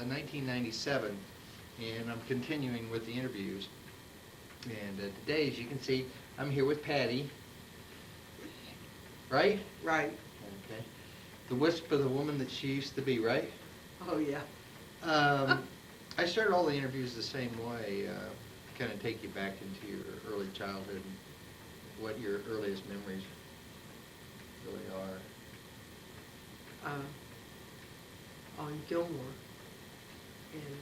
1997, and I'm continuing with the interviews. And today, as you can see, I'm here with Patty, right? Right. Okay. The wisp of the woman that she used to be, right? Oh, yeah. I started all the interviews the same way, kind of take you back into your early childhood and what your earliest memories really are. On Gilmore, and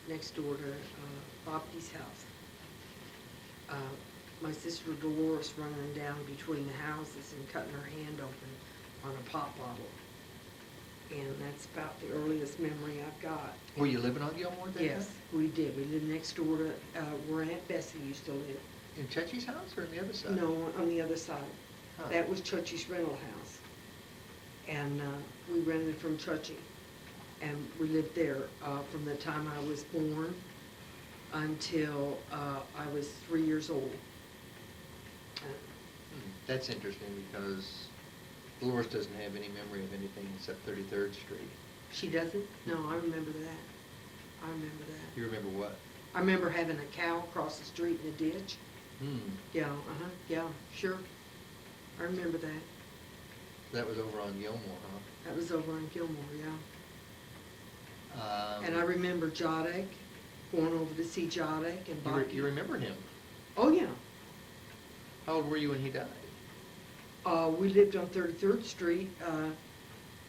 next door to Bobby's house. My sister Dolores running down between the houses and cutting her hand open on a pop bottle. And that's about the earliest memory I've got. Were you living on Gilmore then? Yes, we did. We lived next door to where Aunt Bessie used to live. In Chucky's house or on the other side? No, on the other side. Huh. That was Chucky's rental house. And we rented from Chucky. And we lived there from the time I was born until I was 3 years old. That's interesting because Dolores doesn't have any memory of anything except 33rd Street. She doesn't? No, I remember that. I remember that. You remember what? I remember having a cow across the street in a ditch. Yeah, yeah, sure. I remember that. That was over on Gilmore, huh? That was over on Gilmore, yeah. And I remember Jodek, going over to see Jodek and Bobby. You remember him? Oh, yeah. How old were you when he died? We lived on 33rd Street.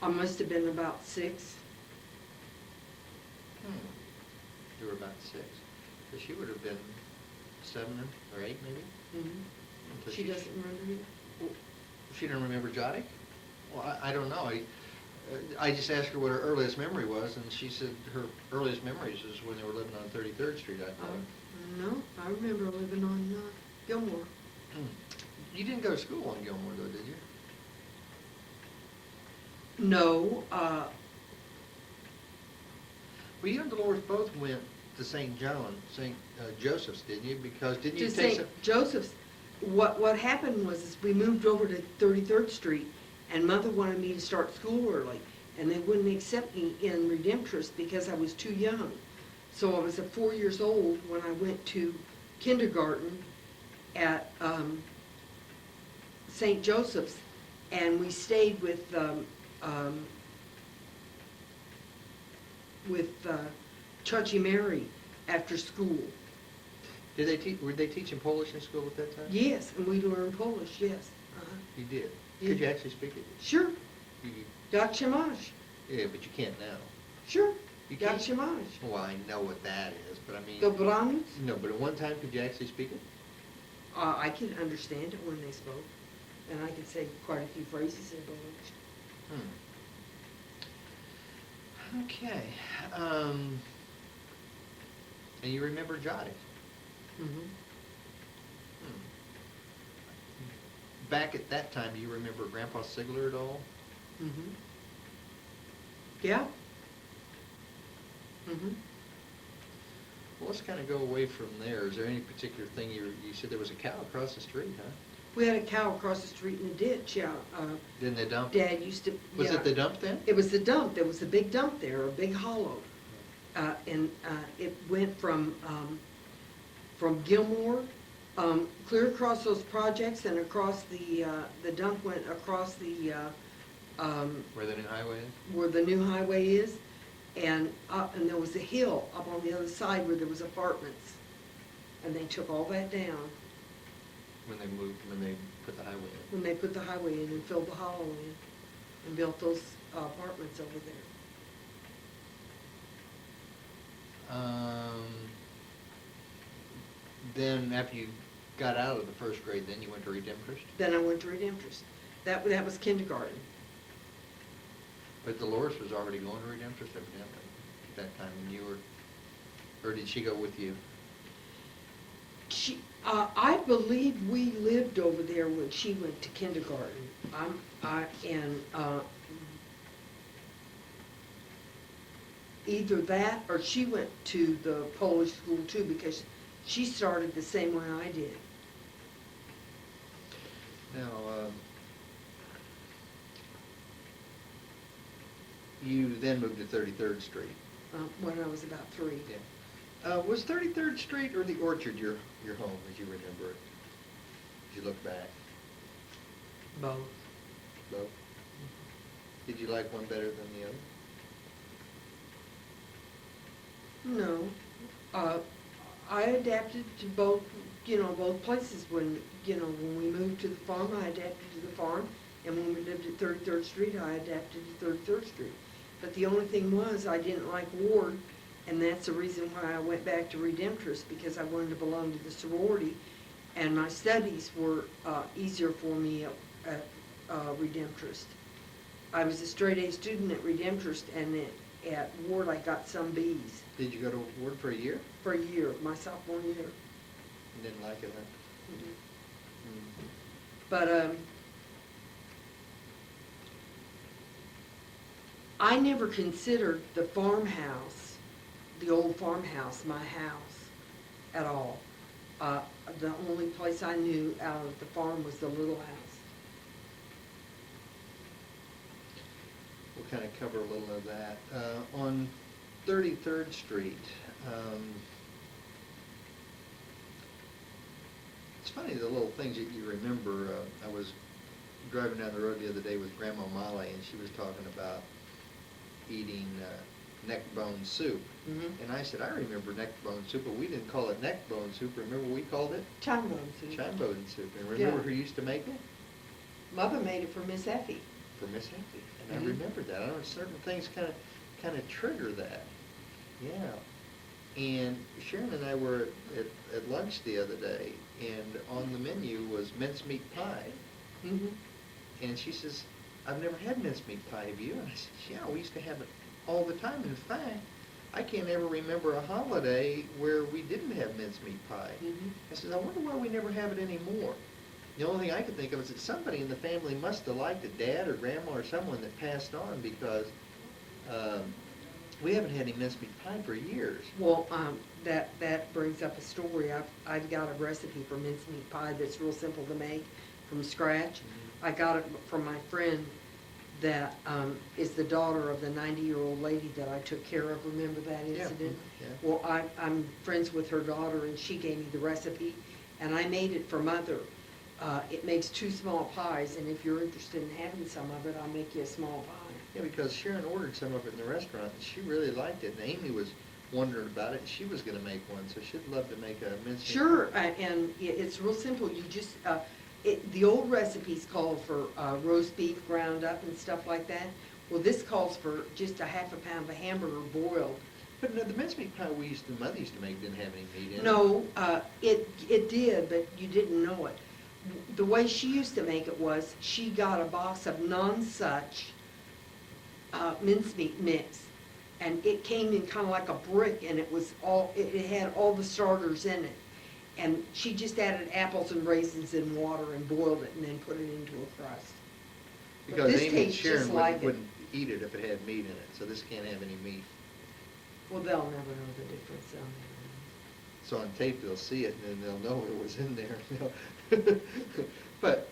I must have been about 6. You were about 6. So she would have been 7 or 8, maybe? Mm-hmm. She doesn't remember me? She didn't remember Jodek? Well, I don't know. I just asked her what her earliest memory was, and she said her earliest memories is when they were living on 33rd Street, I thought. No, I remember living on Gilmore. You didn't go to school on Gilmore, though, did you? No. Well, you and Dolores both went to St. Joseph's, didn't you? Because didn't you To take St. Joseph's. What happened was is we moved over to 33rd Street, and Mother wanted me to start school early, and they wouldn't accept me in Redemptorist because I was too young. So I was 4 years old when I went to kindergarten at St. Joseph's, and we stayed with Chuchy Mary after school. Were they teaching Polish in school at that time? Yes, and we learned Polish, yes. You did? Yeah. Could you actually speak it? Sure. You, Jak się masz? yeah, but you can't now. Sure. You Jak can't? się masz? Well, I know what that is, but I mean... Dobranoc? No, but at one time, could you actually speak it? I could understand it when they spoke, and I could say quite a few phrases in Polish. Okay. And you remember Jotty? Mm-hmm. Back at that time, do you remember Grandpa Sigler at all? Mm-hmm. Yeah. Mm-hmm. Well, let's kind of go away from there. Is there any particular thing you said there was a cow across the street, huh? We had a cow across the street in the ditch, yeah. Didn't they dump? Dad used to... Was yeah. it the dump then? It was the dump. There was a big dump there, a big hollow. And it went from Gilmore, clear across those projects, and across the dump went across the... Where the new highway is? Where the new highway is, and there was a hill up on the other side where there was apartments. And they took all that down. When they put the highway in? When they put the highway in and filled the hollow in and built those apartments over there. Then after you got out of the first grade, then you went to Redemptorist? Then I went to Redemptorist. That was kindergarten. But Dolores was already going to Redemptorist evidently at that time when you were, or did she go with you? I believe we lived over there when she went to kindergarten. Either that or she went to the Polish school too, because she started the same way I did. Now, You then moved to 33rd Street. When I was about 3. Yeah. Was 33rd Street or the Orchard your home, as you remember it? As you look back? Both. Both? Did you like one better than the other? No. I adapted to both, both places. When we moved to the farm, I adapted to the farm. And when we lived at 33rd Street, I adapted to 33rd Street. But the only thing was, I didn't like Ward, and that's the reason why I went back to Redemptorist, because I wanted to belong to the sorority, and my studies were easier for me at Redemptorist. I was a straight-A student at Redemptorist, and at Ward I got some B's. Did you go to Ward for a year? For a year, my sophomore year. You didn't like it, huh? Mhm. Mm. But I never considered the farmhouse, the old farmhouse, my house at all. The only place I knew out of the farm was the little house. We'll kind of cover a little of that. On 33rd Street, it's funny the little things that you remember. I was driving down the road the other day with Grandma Molly, and she was talking about eating neck bone soup. Mm-hmm. And I said, I remember neck bone soup, but we didn't call it neck bone soup. Remember what we called it? Chine bone soup. Chine bone soup. And remember Yeah. who used to make it? Mother made it for Miss Effie. For Miss Effie. And Mhm. I remember that. I know certain things kind of trigger that. Yeah. And Sharon and I were at lunch the other day, and on the menu was mincemeat pie. Mm-hmm. And she says, I've never had mincemeat pie, have you? And I said, yeah, we used to have it all the time. In fact, I can't ever remember a holiday where we didn't have mincemeat pie. Mm-hmm. I said, I wonder why we never have it anymore. The only thing I could think of is that somebody in the family must have liked it, dad or grandma or someone that passed on, because we haven't had any mincemeat pie for years. Well, that brings up a story. I've got a recipe for mincemeat pie that's real simple to make from scratch. Mhm. I got it from my friend that is the daughter of the 90-year-old lady that I took care of. Remember that Yeah, incident? yeah. Well, I'm friends with her daughter, and she gave me the recipe, and I made it for Mother. It makes 2 small pies, and if you're interested in having some of it, I'll make you a small pie. Yeah, because Sharon ordered some of it in the restaurant, and she really liked it, and Amy was wondering about it, and she was gonna make one, so she'd love to make a mincemeat. Sure, pie. and it's real simple. You just, the old recipes call for roast beef ground up and stuff like that. Well, this calls for just a half a pound of hamburger boiled. But no, the mincemeat pie Mother used to make didn't have any meat in it. No, it did, but you didn't know it. The way she used to make it was, she got a box of non-such mincemeat mix, and it came in kind of like a brick, and it had all the starters in it. And she just added apples and raisins and water and boiled it and then put it into a crust. But Because this Amy and tastes Sharon just like it. wouldn't eat it if it had meat in it, so this can't have any meat. Well, they'll never know the difference. They'll never So on tape, they'll see it, and then they'll know it was in there. But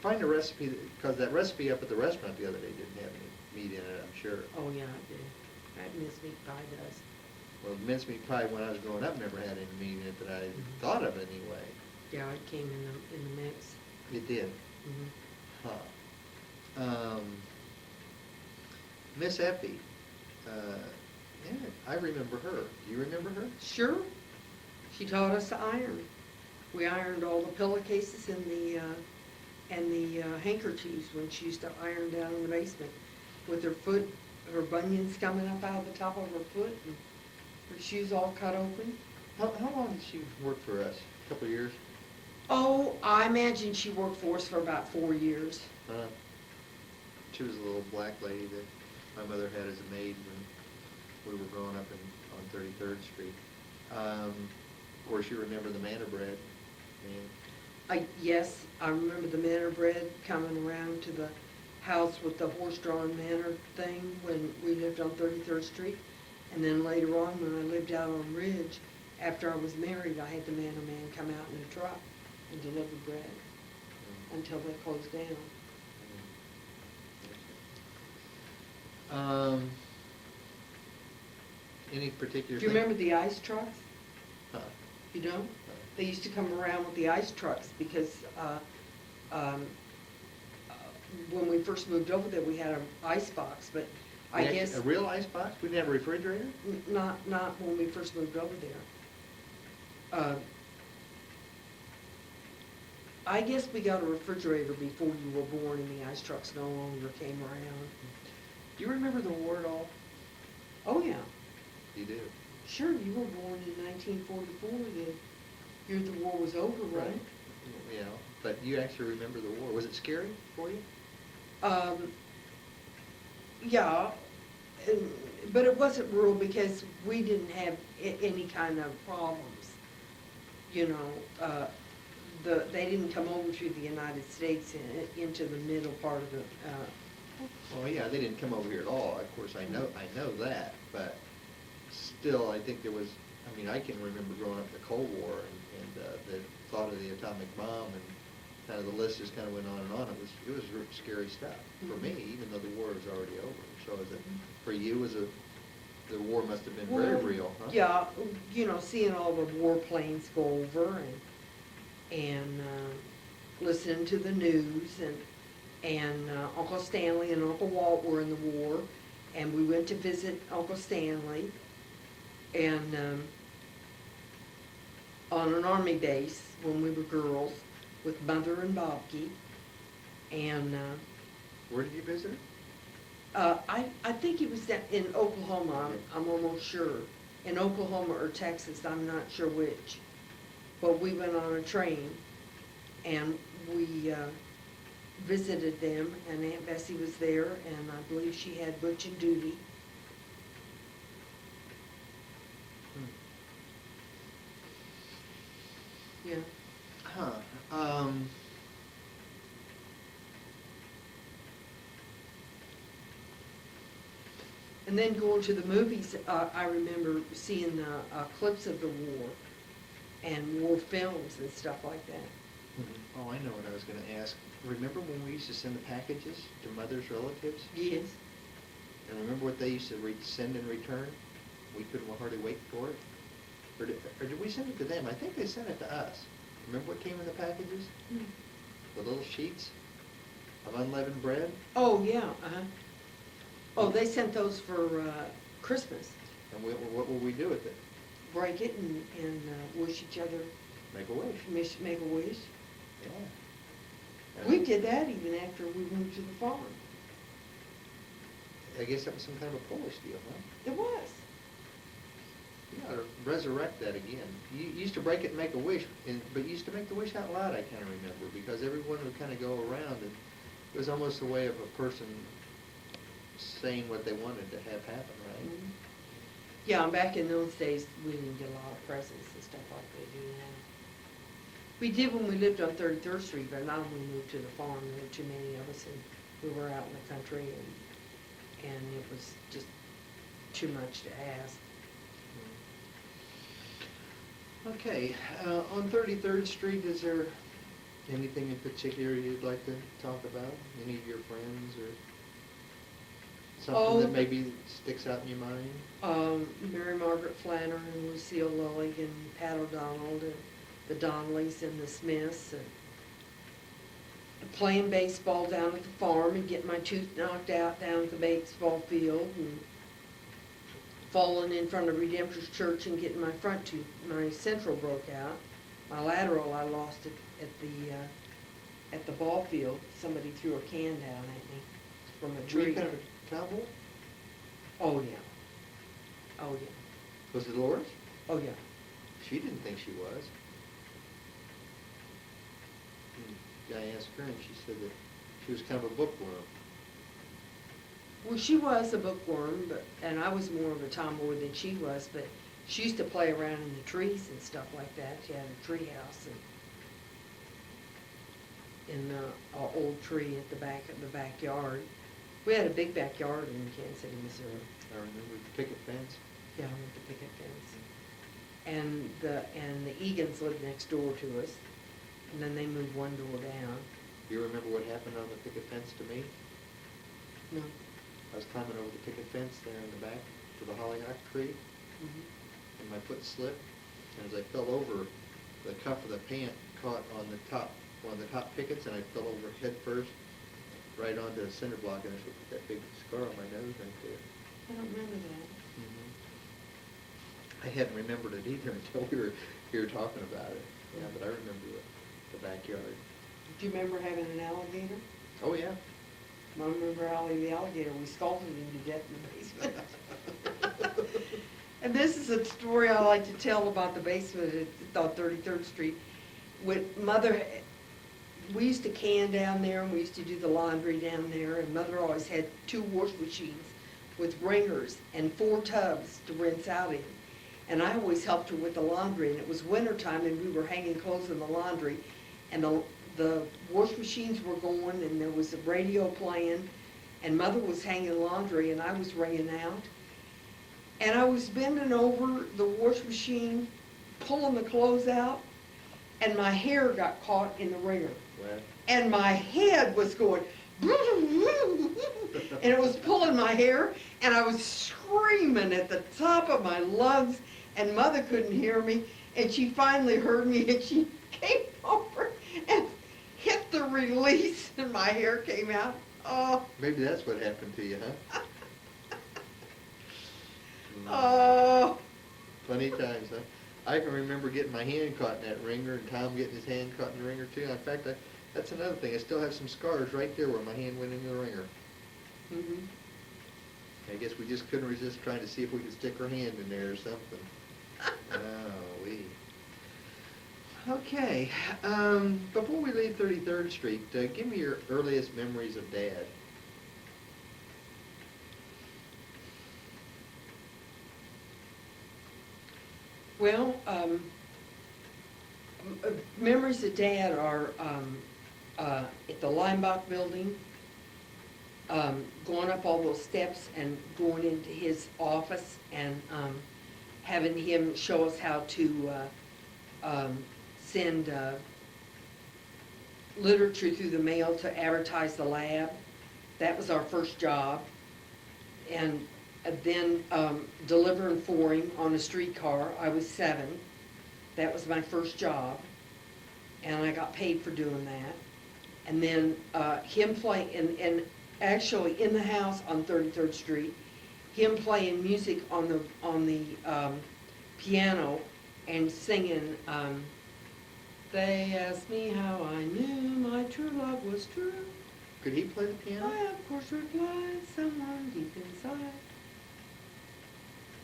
find a recipe, because that recipe up at the restaurant the other day didn't have any meat in it, I'm sure. know. Oh, yeah, it did. That mincemeat pie does. Well, mincemeat pie, when I was growing up, never had any meat in it that I Mhm. thought of anyway. Yeah, it came in the mix. It did. Mhm. Huh. Miss Effie, yeah, I remember her. Do you remember her? Sure. She taught us to iron. We ironed all the pillowcases and the handkerchiefs when she used to iron down in the basement with her bunions coming up out of the top of her foot and her shoes all cut open. How long did she work for us? A couple of years? Oh, I imagine she worked for us for about 4 years. She was a little black lady that my mother had as a maid when we were growing up on 33rd Street. Of course, you remember the manor bread. Yes, I remember the manor bread coming around to the house with the horse-drawn manor thing when we lived on 33rd Street. And then later on, when I lived out on Ridge, after I was married, I had the manor man come out in a truck and deliver bread until they closed down. Um, any particular Do you thing? remember the ice trucks? Huh. You don't? They used to come around with the ice trucks because, um, uh, when we first moved over there, we had an ice box, but I We actually- guess. A real ice box? We didn't have a refrigerator? Not when we first moved over there. I guess we got a refrigerator before you were born and the ice trucks no longer came around. Do you remember the war at all? Oh, yeah. You do? Sure, you were born in 1944, the year the war was over, right? You know, but you actually remember the war. Was it scary for you? Um, yeah, but it wasn't real because we didn't have any kind of problems. You know, they didn't come over to the United States into the middle part of the, Well, yeah, they didn't come over here at all. Of course, I know that, but still, I think there was, I mean, I can remember growing up in the Cold War and the thought of the atomic bomb and kind of the list just kind of went on and on. It was scary stuff for me, even though the war was already over. So is it, for you, the war must have been very Well, real, huh? yeah, you know, seeing all the warplanes go over and listening to the news and Uncle Stanley and Uncle Walt were in the war, and we went to visit Uncle Stanley and on an army base when we were girls with Mother and Bobke, and Where did you visit? I think it was in Oklahoma. I'm almost sure, in Oklahoma or Texas. I'm not sure which, but we went on a train and we visited them, and Aunt Bessie was there, and I believe she had Butch and Duty. Yeah. Huh. And then going to the movies, I remember seeing clips of the war and war films and stuff like that. Oh, I know what I was gonna ask. Remember when we used to send the packages to mother's relatives? Yes. And remember what they used to send in return? We couldn't hardly wait for it? Or did we send it to them? I think they sent it to us. Remember what came in the packages? The little sheets of unleavened bread? Oh, yeah, uh-huh. Oh, they sent those for Christmas. And what would we do with it? Break it and wish each other, Make a wish. make a wish. Yeah. We did that even after we moved to the farm. I guess that was some kind of a Polish deal, huh? It was. You ought to resurrect that again. You used to break it and make a wish, but you used to make the wish out loud, I kind of remember, because everyone would kind of go around, and it was almost a way of a person saying what they wanted to have happen, right? Mhm. Yeah, and back in those days, we didn't get a lot of presents and stuff like they do now. We did when we lived on 33rd Street, but not when we moved to the farm. There were too many of us, and we were out in the country, and it was just too much to ask. Okay, on 33rd Street, is there anything in particular you'd like to talk about? Any of your friends or something that maybe sticks out in your mind? Mary Margaret Flannery and Lucille Lillig and Pat O'Donnell and the Donnellys and the Smiths and playing baseball down at the farm and getting my tooth knocked out down at the baseball field and falling in front of Redemptor's Church and getting my front tooth, my central broke out. My lateral I lost it at the ball field. Somebody threw a can down at me from a Were you tree. kind of a cowboy? Oh, yeah. Oh, yeah. Was it Dolores? Oh, yeah. She didn't think she was. I asked her, and she said that she was kind of a bookworm. Well, she was a bookworm, and I was more of a tomboy than she was, but she used to play around in the trees and stuff like that. She had a tree house in an old tree at the back of the backyard. We had a big backyard in Kansas City, Missouri. I remember the picket fence. Yeah, with the picket fence. And the Egan's lived next door to us, and then they moved one door down. You remember what happened on the picket fence to me? No. I was climbing over the picket fence there in the back to the hollyhock tree, Mhm. and my foot slipped, and as I fell over, the cuff of the pant caught on the top, one of the top pickets, and I fell over head first, right onto the cinder block, and I put that big scar on my nose right there. I don't remember that. I hadn't remembered it either until we were here talking about it. Yeah, but I remember the backyard. Do you remember having an alligator? Oh, yeah. I remember Ollie the alligator, we scalded him to death in the basement. And this is a story I like to tell about the basement on 33rd Street. With Mother, we used to can down there, and we used to do the laundry down there, and Mother always had 2 wash machines with wringers and 4 tubs to rinse out in. And I always helped her with the laundry, and it was wintertime, and we were hanging clothes in the laundry, and the wash machines were going, and there was a radio playing, and Mother was hanging laundry, and I was wringing out. And I was bending over the wash machine, pulling the clothes out, and my hair got caught in the wringer. What? And my head was going, and it was pulling my hair, and I was screaming at the top of my lungs, and Mother couldn't hear me, and she finally heard me, and she came over and hit the release, and my hair came out. Oh. Maybe that's what happened to you, huh? Oh. Funny times, huh? I can remember getting my hand caught in that wringer, and Tom getting his hand caught in the wringer too. In fact, that's another thing. I still have some scars right there where my hand went into the wringer. Mhm. I guess we just couldn't resist trying to see if we could stick our hand in there or something. Oh, Okay, before we leave 33rd Street, give me your earliest memories of Dad. Well, memories of Dad are at the Limbach building, going up all those steps and going into his office and having him show us how to send literature through the mail to advertise the lab. That was our first job. And then delivering for him on a streetcar. I was 7. That was my first job, and I got paid for doing that. And then him playing, and actually in the house on 33rd Street, him playing music on the piano and singing. They asked me how I knew my true love was true. Could he play the piano? I of course replied, someone deep inside.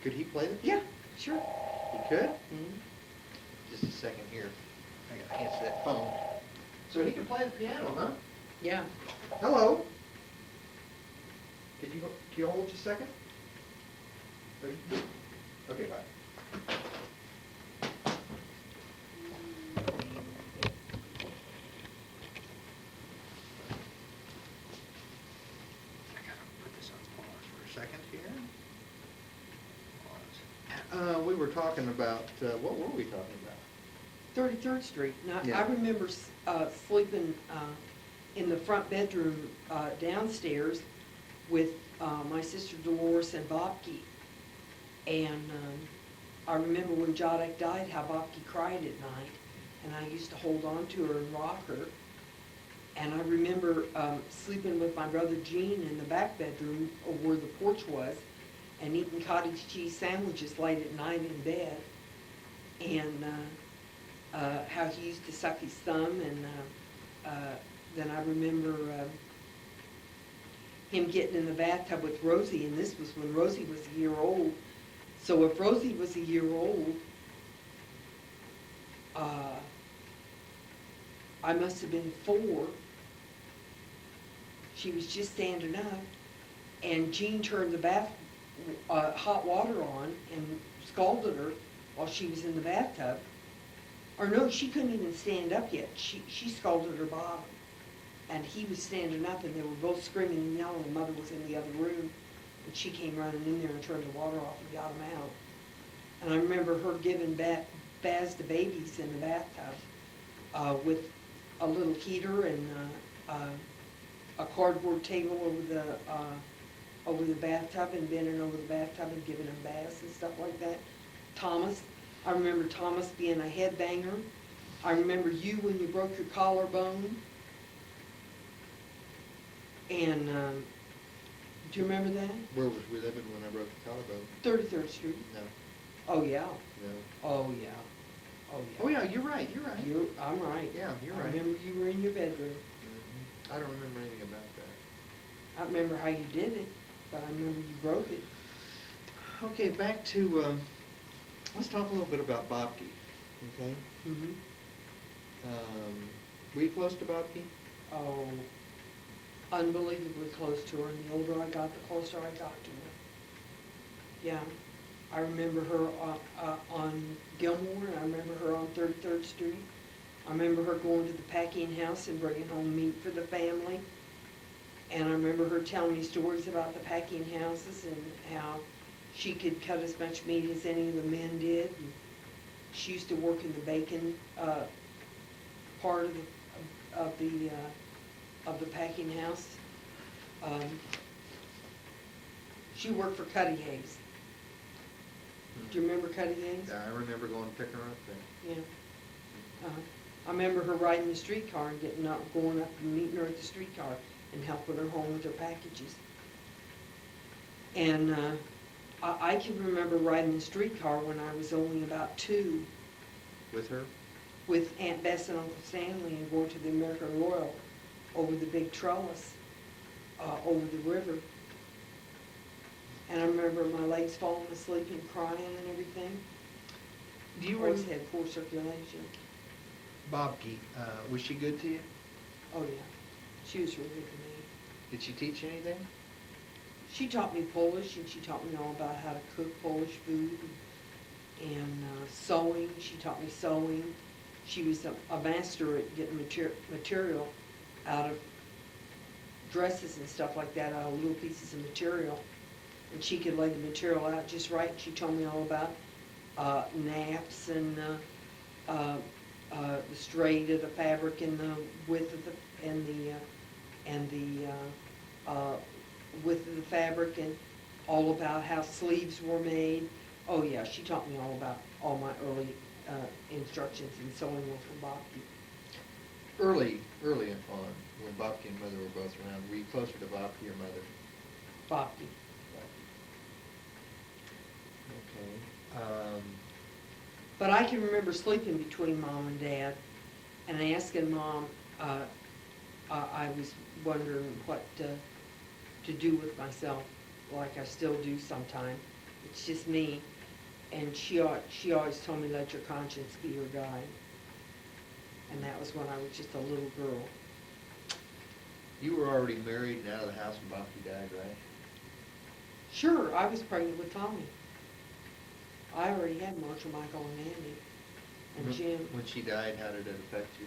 Could he play the piano? Yeah, sure. He could? Mhm. Just a second here. I gotta answer that phone. So he can play the piano, huh? Yeah. Hello? Can you hold just a second? Okay, bye. Second here. We were talking about, what were we talking about? 33rd Street. Now, Yeah. I remember sleeping in the front bedroom downstairs with my sister Dolores and Bobke. And I remember when Jodek died, how Bobke cried at night. And I used to hold on to her and rock her. And I remember sleeping with my brother Gene in the back bedroom where the porch was and eating cottage cheese sandwiches late at night in bed. And how he used to suck his thumb. And then I remember him getting in the bathtub with Rosie, and this was when Rosie was a year old. So if Rosie was a year old, I must have been 4. She was just standing up, and Jean turned the hot water on and scalded her while she was in the bathtub. Or no, she couldn't even stand up yet. She scalded her bottom. And he was standing up, and they were both screaming and yelling, and Mother was in the other room. And she came running in there and turned the water off and got him out. And I remember her giving baths to babies in the bathtub with a little heater and a cardboard table over over the bathtub and bending over the bathtub and giving them baths and stuff like that. Thomas, I remember Thomas being a headbanger. I remember you when you broke your collarbone. And, do you remember that? Where was we living when I broke the collarbone? 33rd Street. No, Oh, yeah. no. Oh, yeah. Oh, yeah. Oh, yeah, you're right, you're right. I'm right. Yeah, you're I right. remember you were in your bedroom. Mhm. I don't remember anything about that. I remember how you did it, but I remember you broke it. Okay, back to, let's talk a little bit about Bobke, okay? Mm-hmm. Were you close to Bobke? Oh, unbelievably close to her, and the older I got, the closer I got to her. Yeah, I remember her on Gilmore, and I remember her on 33rd Street. I remember her going to the packing house and bringing home meat for the family. And I remember her telling me stories about the packing houses and how she could cut as much meat as any of the men did. And she used to work in the bacon part of the packing house. She worked for Cuddy Hayes. Do you remember Cuddy Hayes? Yeah, I remember going to pick her up there. Yeah. I remember her riding the streetcar and going up and meeting her at the streetcar and helping her home with her packages. And I can remember riding the streetcar when I was only about 2 With her? with Aunt Bess and Uncle Stanley and going to the American Royal over the big trellis over the river. And I remember my legs falling asleep and crying and everything. Do you always remember had poor circulation. Bobke, was she good to you? Oh, yeah. She was really good to me. Did she teach you anything? She taught me Polish, and she taught me all about how to cook Polish food and sewing. She taught me sewing. She was a master at getting material out of dresses and stuff like that, out of little pieces of material. And she could lay the material out just right. She told me all about naps and the straight of the fabric and the width of the width of the fabric, and all about how sleeves were made. Oh yeah, she taught me all about all my early instructions in sewing were from Bobke. Early on, when Bobke and Mother were both around, were you closer to Bobke or Mother? Bobke. Okay. But I can remember sleeping between Mom and Dad and asking Mom, I was wondering what to do with myself, like I still do sometimes. It's just me. And she always told me, let your conscience be your guide. And that was when I was just a little girl. You were already married and out of the house when Bobke died, right? Sure, I was pregnant with Tommy. I already had Marshall, Michael, and Andy, and Jim. When she died, how did it affect you?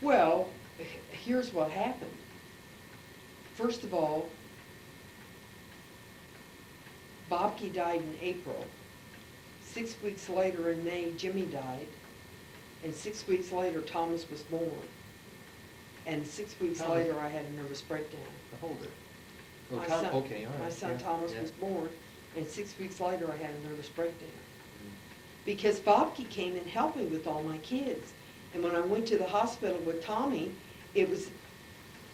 Well, here's what happened. First of all, Bobke died in April. 6 weeks later in May, Jimmy died. And 6 weeks later, Thomas was born. And 6 weeks Thomas. later, I had a nervous breakdown. Hold it. Oh, My Tom, son- okay, all right. My son yeah, Thomas yeah. was born, and 6 weeks later, I had a nervous breakdown. Mm. Because Bobke came and helped me with all my kids. And when I went to the hospital with Tommy, it was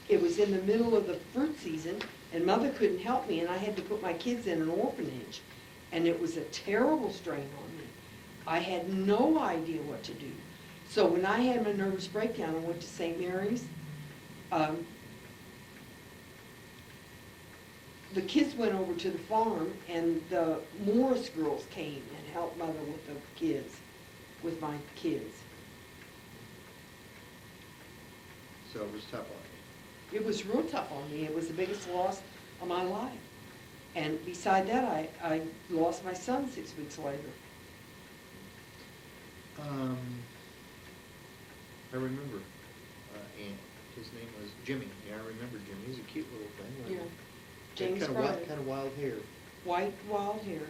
in the middle of the fruit season, and Mother couldn't help me, and I had to put my kids in an orphanage. And it was a terrible strain on me. I had no idea what to do. So when I had my nervous breakdown, I went to St. Mary's. The kids went over to the farm, and the Morris girls came and helped Mother with the kids, with my kids. So it was tough on you. It was real tough on me. It was the biggest loss of my life. And beside that, I lost my son 6 weeks later. I remember, and his name was Jimmy. Yeah, I remember Jimmy. He's a cute little thing. Wasn't Yeah. he? James Kind Brother. of wild hair. White, wild hair.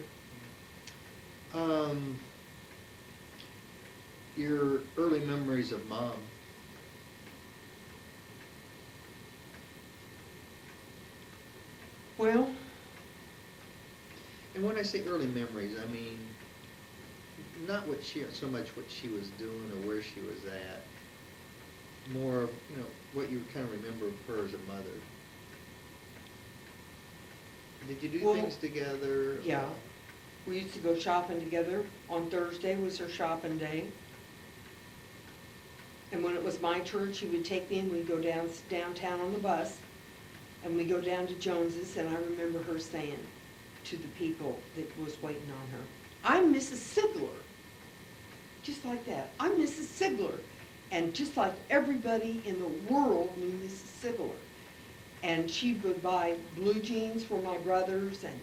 Your early memories of Mom. Well, And when I say early memories, I mean, not so much what she was doing or where she was at, more of, what you kind of remember of her as a mother. Did you do Well, things together? yeah. We used to go shopping together. On Thursday was her shopping day. And when it was my turn, she would take me and we'd go downtown on the bus. And we'd go down to Jones's, and I remember her saying to the people that was waiting on her, "I'm Mrs. Sigler." Just like that. "I'm Mrs. Sigler." And just like everybody in the world knew Mrs. Sigler. And she would buy blue jeans for my brothers and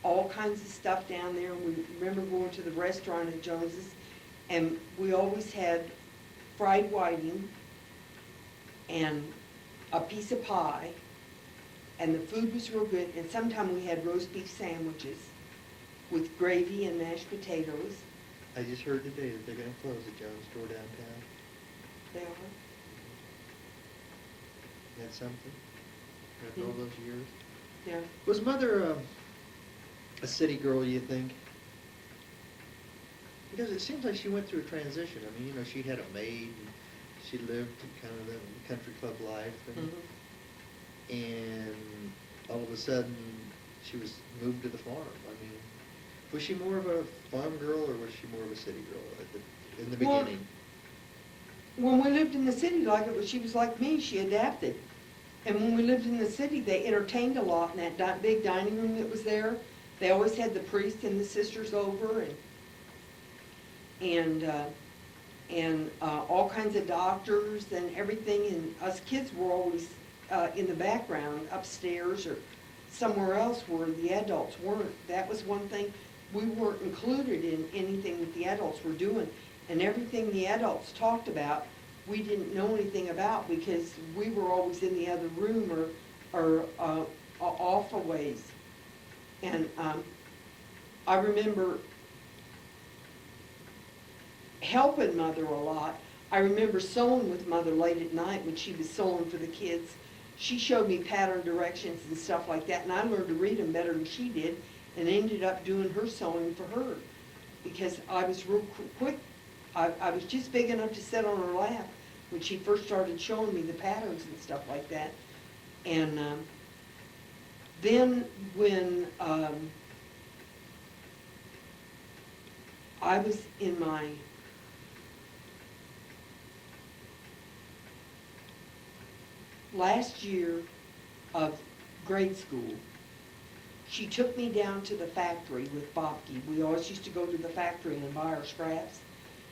all kinds of stuff down there. And we remember going to the restaurant at Jones's, and we always had fried whiting and a piece of pie, and the food was real good. And sometimes we had roast beef sandwiches with gravy and mashed potatoes. I just heard today that they're gonna close the Jones store downtown. They are. That's something? After all those years? Yeah. Was Mother a city girl, you think? Because it seems like she went through a transition. I mean, she had a maid, and she lived kind of the country club life, and all of a sudden, she was moved to the farm. I mean, was she more of a farm girl, or was she more of a city girl in the Well, beginning? when we lived in the city, she was like me, she adapted. And when we lived in the city, they entertained a lot in that big dining room that was there. They always had the priest and the sisters over, and all kinds of doctors and everything. And us kids were always in the background, upstairs or somewhere else where the adults weren't. That was one thing. We weren't included in anything that the adults were doing. And everything the adults talked about, we didn't know anything about because we were always in the other room or off a ways. And I remember helping Mother a lot. I remember sewing with Mother late at night when she was sewing for the kids. She showed me pattern directions and stuff like that, and I learned to read them better than she did, and ended up doing her sewing for her because I was real quick. I was just big enough to sit on her lap when she first started showing me the patterns and stuff like that. And then when I was in my last year of grade school, she took me down to the factory with Bobke. We always used to go to the factory and buy our scraps.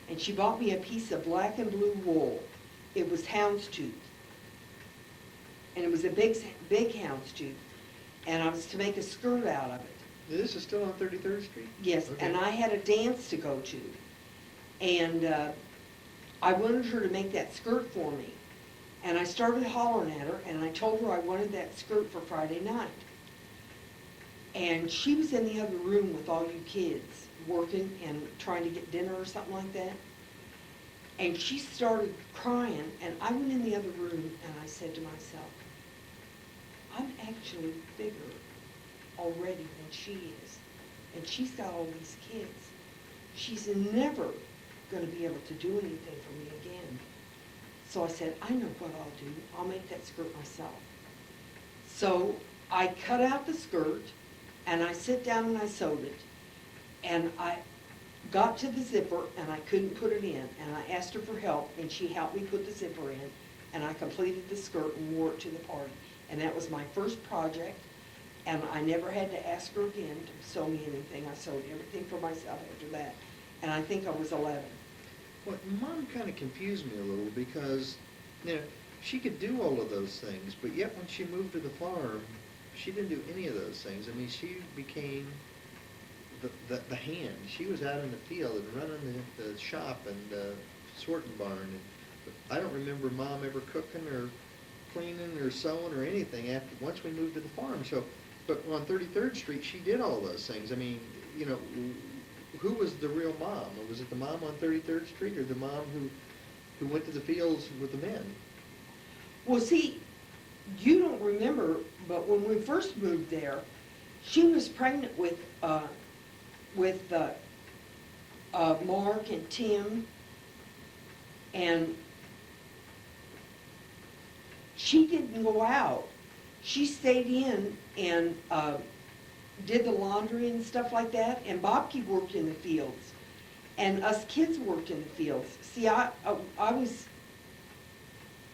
And she bought me a piece of black and blue wool. It was houndstooth. And it was a big houndstooth. And I was to make a skirt out of it. This is still on 33rd Street? Yes, Okay. and I had a dance to go to. And I wanted her to make that skirt for me. And I started hollering at her, and I told her I wanted that skirt for Friday night. And she was in the other room with all you kids, working and trying to get dinner or something like that. And she started crying, and I went in the other room, and I said to myself, I'm actually bigger already than she is. And she's got all these kids. She's never going to be able to do anything for me again. So I said, I know what I'll do. I'll make that skirt myself. So I cut out the skirt, and I sit down and I sewed it. And I got to the zipper, and I couldn't put it in. And I asked her for help, and she helped me put the zipper in. And I completed the skirt and wore it to the party. And that was my first project. And I never had to ask her again to sew me anything. I sewed everything for myself after that. And I think I was 11. Well, Mom kind of confused me a little because, she could do all of those things, but yet when she moved to the farm, she didn't do any of those things. I mean, she became the hand. She was out in the field and running the shop and the sorting barn. And I don't remember Mom ever cooking or cleaning or sewing or anything once we moved to the farm. So, but on 33rd Street, she did all those things. I mean, who was the real mom? Was it the mom on 33rd Street or the mom who went to the fields with the men? Well, see, you don't remember, but when we first moved there, she was pregnant with Mark and Tim, and she didn't go out. She stayed in and did the laundry and stuff like that, and Bobke worked in the fields, and us kids worked in the fields. See, I was,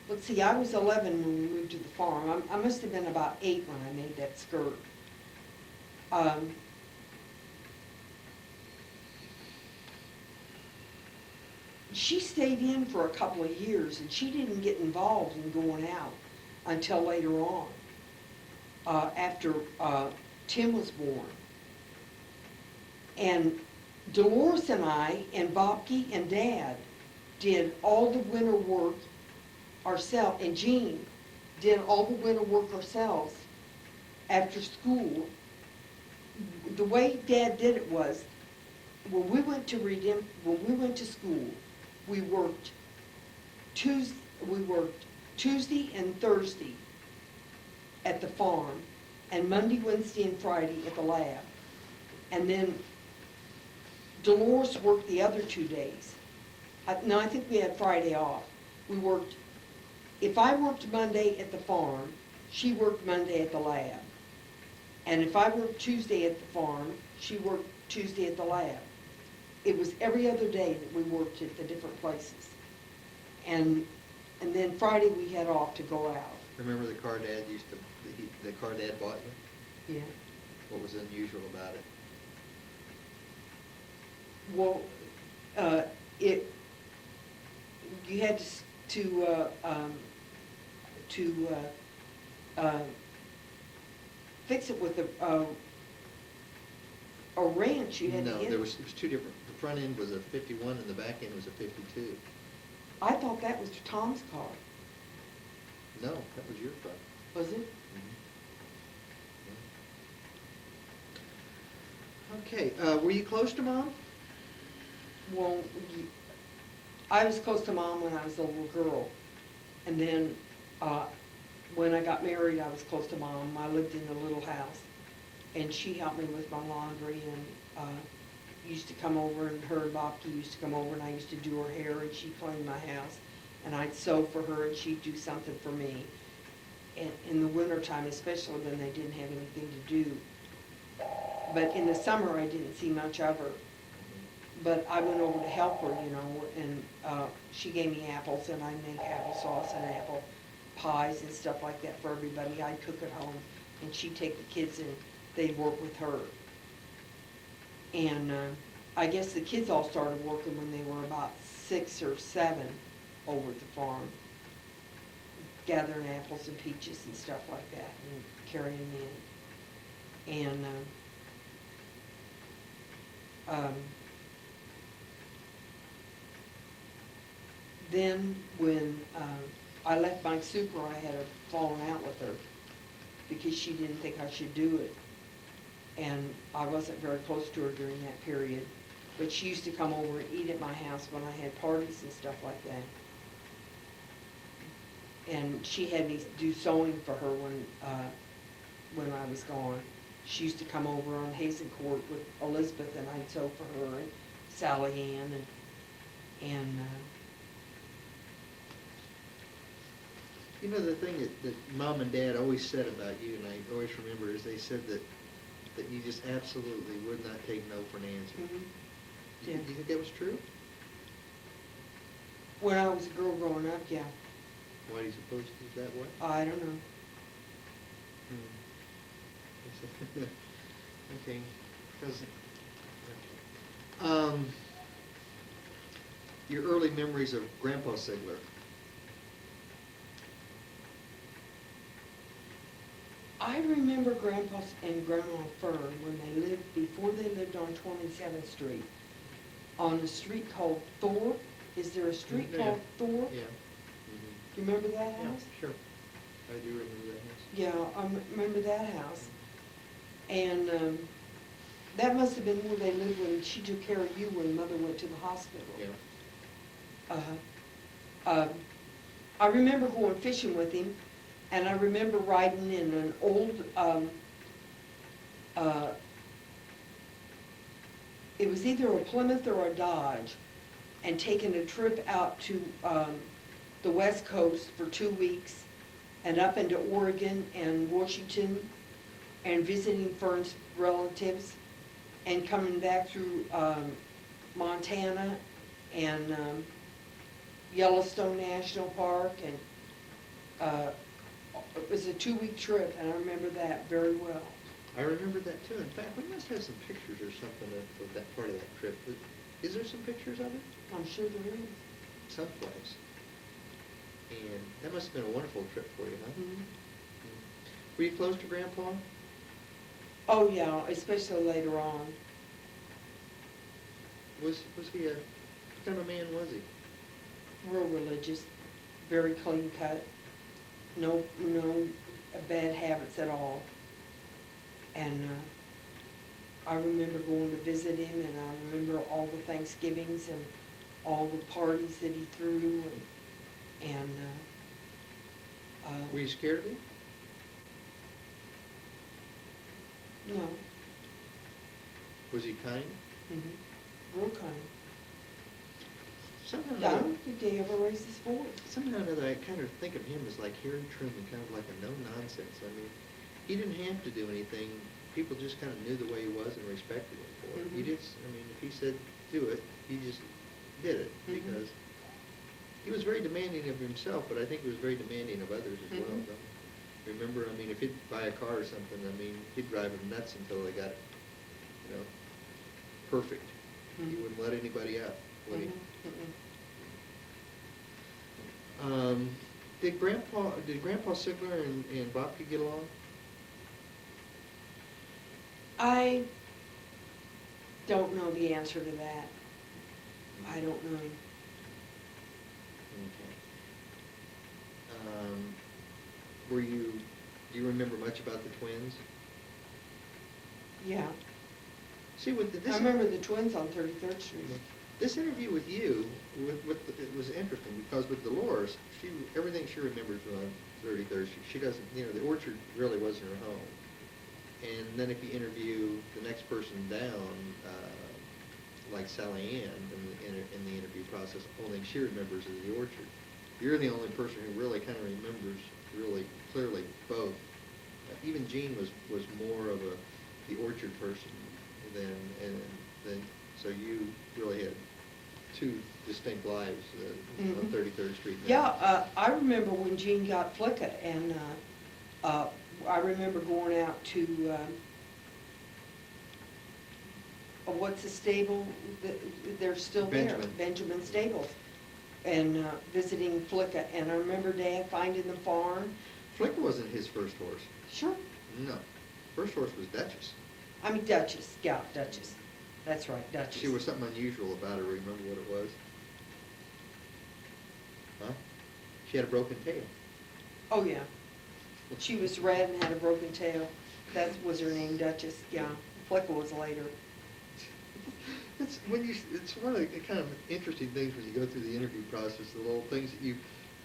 let's see, I was 11 when we moved to the farm. I must have been about 8 when I made that skirt. She stayed in for a couple of years, and she didn't get involved in going out until later on, after Tim was born. And Dolores and I and Bobke and Dad did all the winter work ourselves, and Jean did all the winter work ourselves after school. The way Dad did it was, when we went to school, we worked Tuesday and Thursday at the farm, and Monday, Wednesday, and Friday at the lab. And then Dolores worked the other 2 days. No, I think we had Friday off. If I worked Monday at the farm, she worked Monday at the lab. And if I worked Tuesday at the farm, she worked Tuesday at the lab. It was every other day that we worked at the different places. And then Friday we had off to go out. Remember the car Dad the car Dad bought you? Yeah. What was unusual about it? Well, you had to fix it with a wrench. You had to No, hit it it. was 2 different. The front end was a 51 and the back end was a 52. I thought that was Tom's car. No, that was your car. Was it? Okay, were you close to Mom? Well, I was close to Mom when I was a little girl. And then when I got married, I was close to Mom. I lived in a little house. And she helped me with my laundry, and used to come over, and her and Bobke used to come over, and I used to do her hair, and she cleaned my house. And I'd sew for her, and she'd do something for me. And in the wintertime, especially when they didn't have anything to do. But in the summer, I didn't see much of her. But I went over to help her, and she gave me apples, and I'd make applesauce and apple pies and stuff like that for everybody. I'd cook at home, and she'd take the kids and they'd work with her. And I guess the kids all started working when they were about 6 or 7 over at the farm, gathering apples and peaches and stuff like that, and carrying them in. And then when I left Mike Super, I had a falling out with her because she didn't think I should do it. And I wasn't very close to her during that period. But she used to come over and eat at my house when I had parties and stuff like that. And she had me do sewing for her when I was gone. She used to come over on Hazen Court with Elizabeth, and I'd sew for her, and Sally Ann, and You know, the thing that Mom and Dad always said about you, and I always remember, is they said that you just absolutely would not take no for an answer. Mhm. Do Yeah. you think that was true? When I was a girl growing up, yeah. Why do you suppose it was that way? I don't know. Okay, because your early memories of Grandpa Sigler. I remember Grandpa and Grandma Fern before they lived on 27th Street, on a street called Thorpe. Is there a street Yeah. called Thorpe? Yeah. Do you remember that Yeah, house? sure. I do remember that house. Yeah, I remember that house. And that must have been where they lived when she took care of you when Mother went to the hospital. Yeah. I remember going fishing with him And I remember riding in an old, uh, it was either a Plymouth or a Dodge, and taking a trip out to the West Coast for 2 weeks, and up into Oregon and Washington, and visiting Fern's relatives, and coming back through Montana and Yellowstone National Park, and it was a 2-week trip, and I remember that very well. I remember that too. In fact, we must have some pictures or something of that part of that trip. Is there some pictures of it? I'm sure there is. Someplace. And that must have been a wonderful trip for you, huh? Mhm. Were you close to Grandpa? Oh, yeah, especially later on. Was he what kind of a man was he? Real religious, very clean cut, no bad habits at all. And I remember going to visit him, and I remember all the Thanksgivings and all the parties that he threw, and Were you scared of him? no, Was he kind? real kind. Somehow or I another, don't think they ever raised his voice. somehow or another, I kind of think of him as like Harry Truman, kind of like a no-nonsense. I mean, he didn't have to do anything. People just kind of knew the way he was and respected him for it. He Mhm. just, I mean, if he said do it, he just did it Mhm. because he was very demanding of himself, but I think he was very demanding of others as well. Mhm. Don't you? Remember, I mean, if he'd buy a car or something, I mean, he'd drive them nuts until they got it, perfect. He Mhm. wouldn't let anybody out, would he? Mhm, mhm. Did Grandpa Sigler and Bobke get along? I don't know the answer to that. I don't know. Okay. Do you remember much about the twins? Yeah. See, with this. I remember the twins on 33rd Street. This interview with you, it was interesting because with Dolores, everything she remembers was on 33rd Street. She doesn't, the orchard really wasn't her home. And then if you interview the next person down, like Sally Ann in the interview process, the only thing she remembers is the orchard. You're the only person who really kind of remembers really clearly both. Even Jean was more of the orchard person than so you really had two distinct lives on Mhm. 33rd Street. Yeah, I remember when Jean got Flicka, and I remember going out to, what's the stable? They're still there. Benjamin. Benjamin Stables. And visiting Flicka, and I remember Dad finding the farm. Flick wasn't his first horse. Sure. No. First horse was Duchess. I mean Duchess, yeah, Duchess. That's right, Duchess. She was something unusual about her. Remember what it was? Huh? She had a broken tail. Oh, yeah. She was red and had a broken tail. That was her name, Duchess, yeah. Flicka was later. It's one of the kind of interesting things when you go through the interview process, the little things that you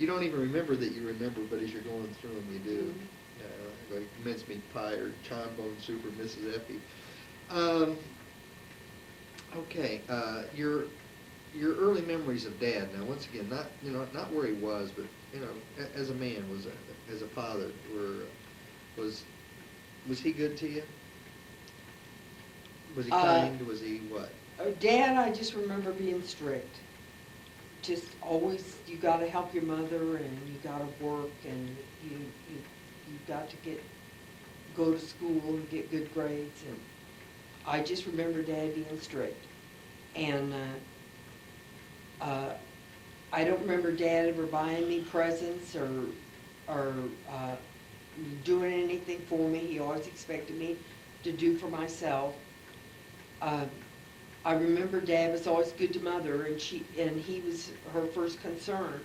don't even remember that you remember, but as you're going through them, you do. Mhm. Like mincemeat pie or child bone soup or Mrs. Effie. Okay, your early memories of Dad. Now, once again, not where he was, but as a man, as a father, was he good to you? Was he kind? Was he what? Dad, I just remember being strict. Just always, you gotta help your mother, and you gotta work, and you got to go to school and get good grades, and I just remember Dad being strict. And I don't remember Dad ever buying me presents or doing anything for me. He always expected me to do for myself. I remember Dad was always good to Mother, and he was her first concern,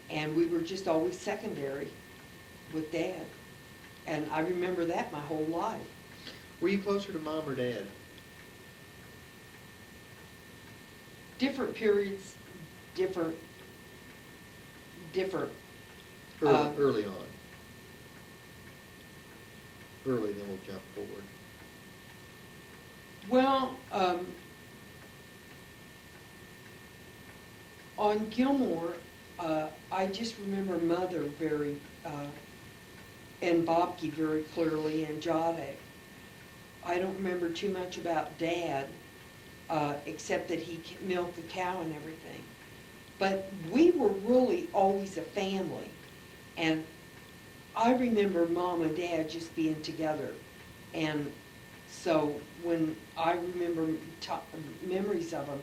and we were just always secondary with Dad, and I remember that my whole life. Were you closer to Mom or Dad? Different periods, different. Early on. early, then we'll jump forward. Well, on Gilmore, I just remember Mother very, and Bobke very clearly, and Jade. I don't remember too much about Dad, except that he milked the cow and everything. But we were really always a family, and I remember Mom and Dad just being together. And so when I remember memories of them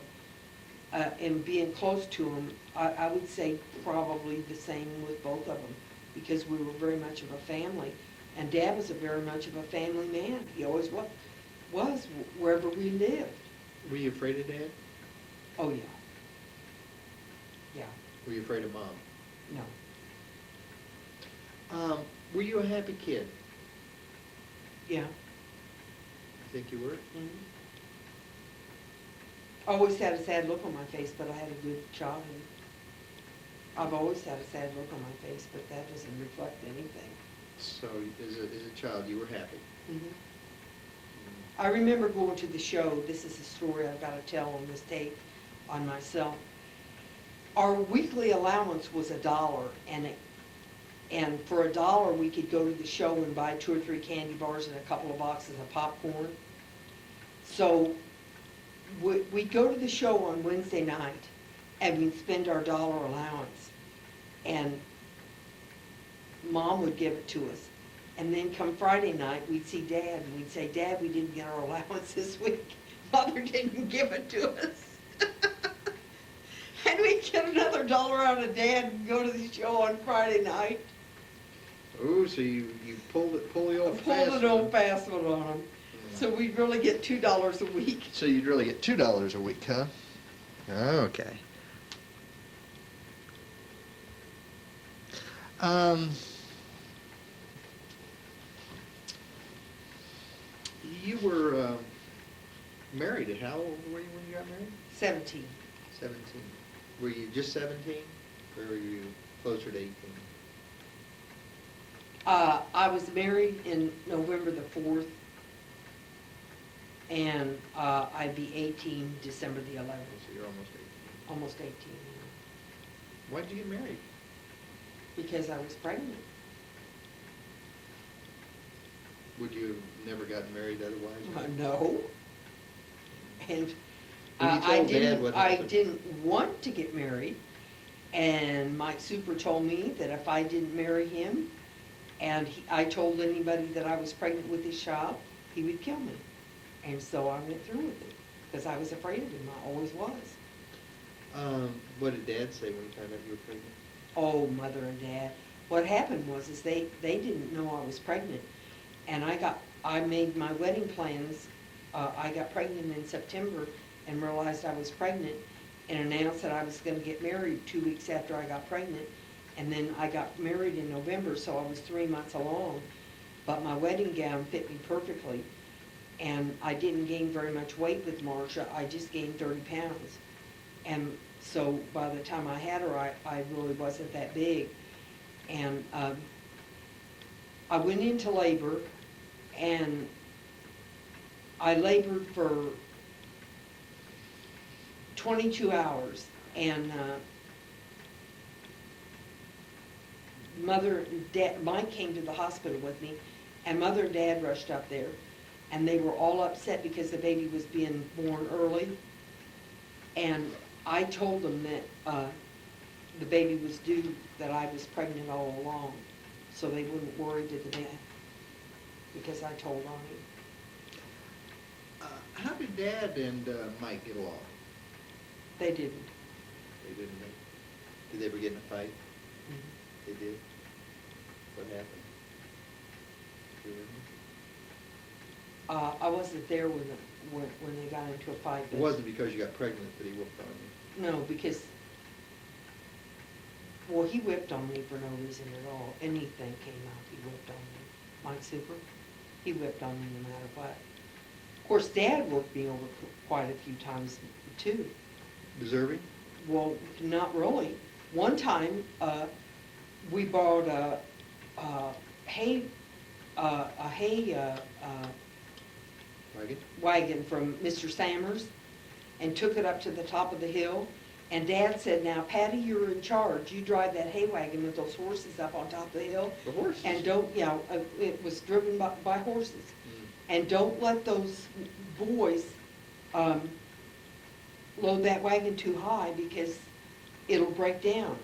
and being close to them, I would say probably the same with both of them, because we were very much of a family. And Dad was very much of a family man. He always was wherever we lived. Were you afraid of Dad? Oh, yeah. Yeah, Were you afraid of Mom? no. Were you a happy kid? Yeah. You think you were? Mhm. I always had a sad look on my face, but I had a good childhood. I've always had a sad look on my face, but that doesn't reflect anything. So as a child, you were happy? Mhm. I remember going to the show. This is a story I've got to tell on this tape on myself. Our weekly allowance was $1, and for $1 we could go to the show and buy 2 or 3 candy bars and a couple of boxes of popcorn. So we'd go to the show on Wednesday night, and we'd spend our $1 allowance, and Mom would give it to us. And then come Friday night, we'd see Dad, and we'd say, Dad, we didn't get our allowance this week. Mother didn't give it to us. And we'd get another $1 out of Dad and go to the show on Friday night. Oh, so you pulled the old fast Pulled an one. old fast one on them. So we'd really get $2 a week. So you'd really get $2 a week, huh? Okay. You were married at how old were you when you got married? 17. 17. Were you just 17, or were you closer to 18? I was married in November the 4th, and I'd be 18 December the 11th. So you're almost 18. Almost 18, Why did you get married? because I was pregnant. Would you have never gotten married otherwise? No. And When you told Dad what I happened? didn't want to get married, and Mike Super told me that if I didn't marry him, and I told anybody that I was pregnant with his child, he would kill me. And so I went through with it, because I was afraid of him. I always was. What did Dad say when you found out you were pregnant? Oh, Mother and Dad. What happened was they didn't know I was pregnant, and I made my wedding plans. I got pregnant in September and realized I was pregnant, and announced that I was going to get married 2 weeks after I got pregnant. And then I got married in November, so I was 3 months along. But my wedding gown fit me perfectly, and I didn't gain very much weight with Marcia. I just gained 30 pounds. And so by the time I had her, I really wasn't that big. And I went into labor, and I labored for 22 hours. And Mother and Dad, Mike came to the hospital with me, and Mother and Dad rushed up there, and they were all upset because the baby was being born early. And I told them that the baby was due, that I was pregnant all along, so they wouldn't worry to the death, because I told on him. How did Dad and Mike get along? They didn't. They didn't. Did they ever get in a fight? Mhm. They did. What happened? Do you remember? I wasn't there when they got into a fight. It but- wasn't because you got pregnant that he whooped on you. No, because, well, he whipped on me for no reason at all. Anything came out, he whipped on me. Mike Super, he whipped on me no matter what. Of course, Dad worked me over quite a few times, too. Deserving? Well, not really. One time, we borrowed a hay a hay Wagon? wagon from Mr. Sammers and took it up to the top of the hill. And Dad said, "Now, Patty, you're in charge. You drive that hay wagon with those horses up on top of the hill." The horses? And don't, yeah, it was driven by horses. Mm. And don't let those boys load that wagon too high because it'll break down.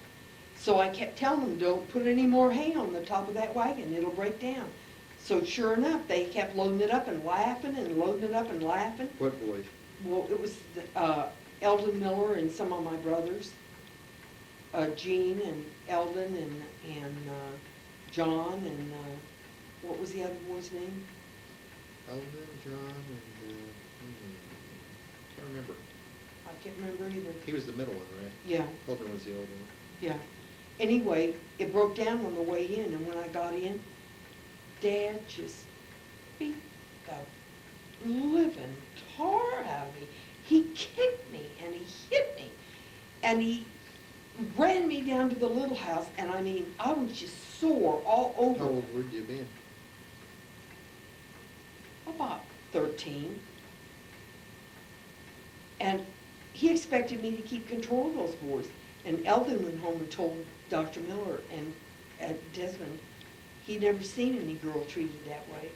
So I kept telling them, "Don't put any more hay on the top of that wagon. It'll break down." So sure enough, they kept loading it up and laughing and loading it up and laughing. What boys? Well, it was Eldon Miller and some of my brothers, Gene and Eldon and John and what was the other boy's name? Alvin, John, and, can't remember. I can't remember either. He was the middle one, right? Yeah, Alvin was the older one. yeah. Anyway, it broke down on the way in, and when I got in, Dad just beat the living tar out of me. He kicked me, and he hit me, and he ran me down to the little house, and I mean, I was just sore all over. How old were you been? About 13. And he expected me to keep control of those boys. And Eldon went home and told Dr. Miller and Desmond he'd never seen any girl treated that way.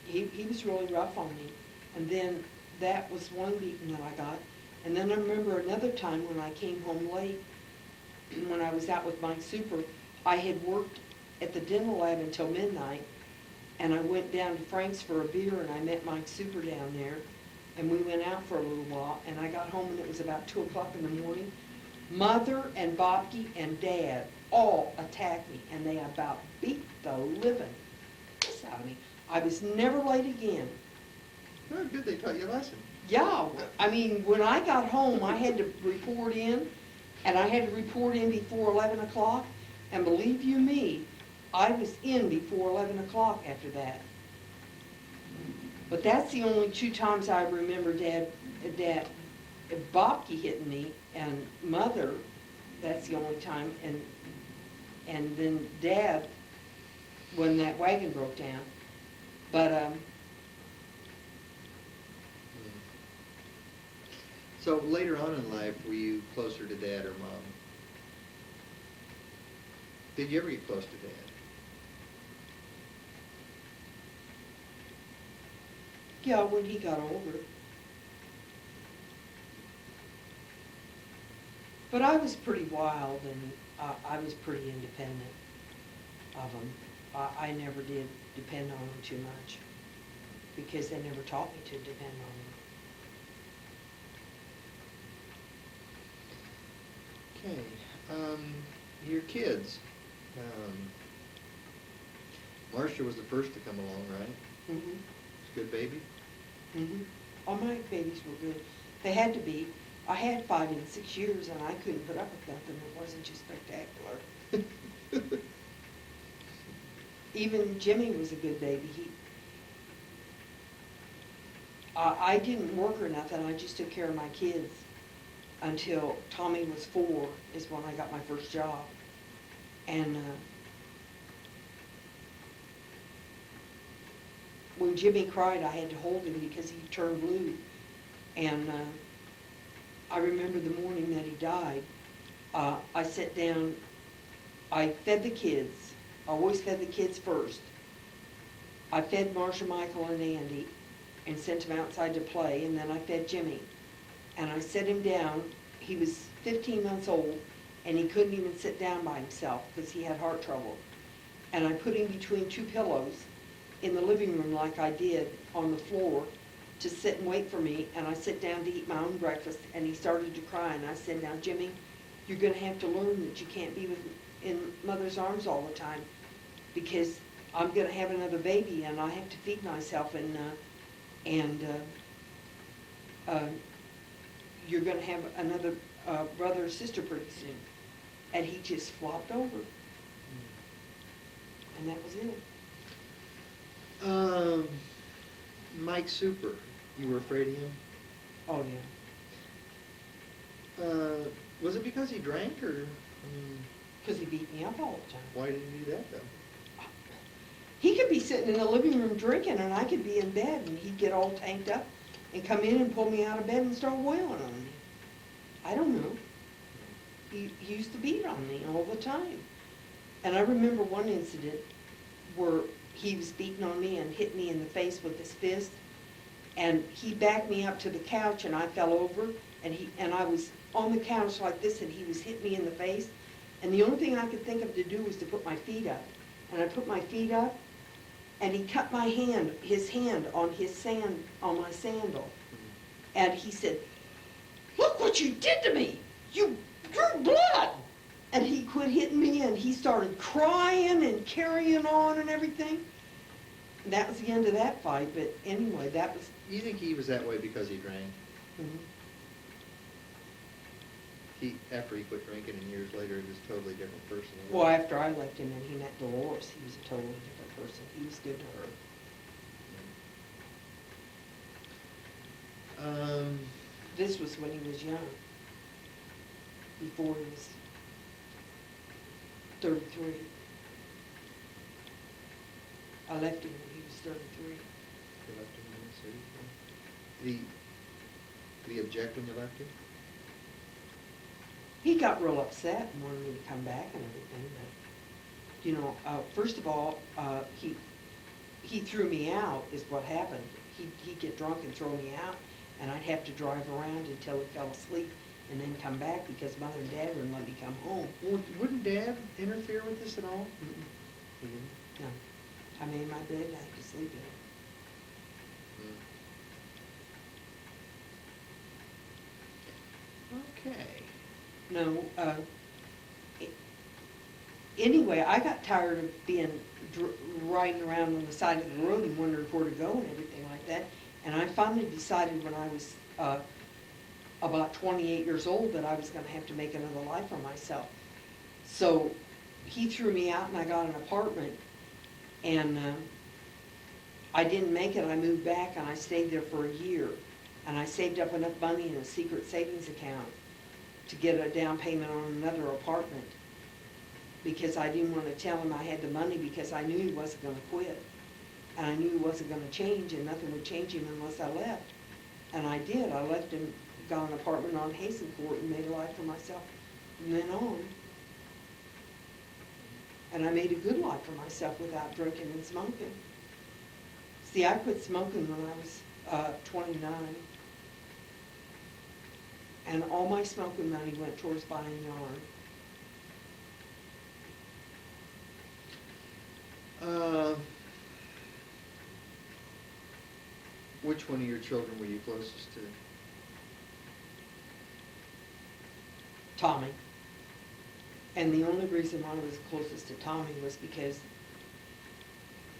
He was really rough on me. And then that was one beating that I got. And then I remember another time when I came home late, when I was out with Mike Super, I had worked at the dental lab until midnight, and I went down to Frank's for a beer, and I met Mike Super down there, and we went out for a little while, and I got home and it was about 2 o'clock in the morning. Mother and Bobke and Dad all attacked me, and they about beat the living piss out of me. I was never late again. Oh, good, they taught you a lesson. Yeah, I mean, when I got home, I had to report in, and I had to report in before 11 o'clock, and believe you me, I was in before 11 o'clock after that. But that's the only 2 times I remember Dad Bobke hitting me, and Mother, that's the only time, and then Dad, when that wagon broke down. But, So later on in life, were you closer to Dad or Mom? Did you ever get close to Dad? yeah, when he got older. But I was pretty wild, and I was pretty independent of him. I never did depend on him too much, because they never taught me to depend on him. Okay, your kids. Marcia was the first to come along, right? Mm-hmm. It's a good baby? Mm-hmm. All my babies were good. They had to be. I had 5 and 6 years, and I couldn't put up with nothing that wasn't just spectacular. Even Jimmy was a good baby. I didn't work or nothing. I just took care of my kids until Tommy was 4 is when I got my first job. And when Jimmy cried, I had to hold him because he turned blue. And I remember the morning that he died, I sat down, I fed the kids. I always fed the kids first. I fed Marcia, Michael, and Andy and sent them outside to play, and then I fed Jimmy. And I set him down. He was 15 months old, and he couldn't even sit down by himself because he had heart trouble. And I put him between 2 pillows in the living room like I did on the floor to sit and wait for me, and I sit down to eat my own breakfast, and he started to cry, and I said, "Now, Jimmy, you're going to have to learn that you can't be in Mother's arms all the time, because I'm going to have another baby, and I have to feed myself, and you're going to have another brother or sister pretty soon." And he just flopped over. And that was it. Mike Super, you were afraid of him? Oh, yeah. Was it because he drank, or Because he beat me up all the time. why did he do that, though? He could be sitting in the living room drinking, and I could be in bed, and he'd get all tanked up and come in and pull me out of bed and start wailing on me. I don't know. He used to beat on me all the time. And I remember one incident where he was beating on me and hit me in the face with his fist, and he backed me up to the couch, and I fell over, and I was on the couch like this, and he was hitting me in the face, and the only thing I could think of to do was to put my feet up. And I put my feet up, and he cut my hand, his hand on on my sandal. And he said, "Look what you did to me! You drew blood!" And he quit hitting me, and he started crying and carrying on and everything. And that was the end of that fight, but anyway, that was... You think he was that way because he drank? Mhm. After he quit drinking and years later, he was a totally different person. Well, after I left him and he met Dolores, he was a totally different person. He was good to her. This was when he was young, before he was 33. I left him when he was 33. You left him in the city? Did he object when you left him? He got real upset and wanted me to come back and everything, but, you know, first of all, he threw me out is what happened. He'd get drunk and throw me out, and I'd have to drive around until he fell asleep and then come back because Mother and Dad wouldn't let me come home. Well, wouldn't Dad interfere with this at all? Mm-mm. He didn't? No. I made my bed and I had to sleep in it. Okay. No, anyway, I got tired of being riding around on the side of the road and wondering where to go and everything like that. And I finally decided when I was about 28 years old that I was going to have to make another life for myself. So he threw me out and I got an apartment. And I didn't make it. I moved back and I stayed there for a year. And I saved up enough money in a secret savings account to get a down payment on another apartment, because I didn't want to tell him I had the money because I knew he wasn't going to quit. And I knew he wasn't going to change, and nothing would change him unless I left. And I did. I left and got an apartment on Hazen Court and made a life for myself from then on. And I made a good life for myself without drinking and smoking. See, I quit smoking when I was 29. And all my smoking money went towards buying yarn. Which one of your children were you closest to? Tommy. And the only reason why I was closest to Tommy was because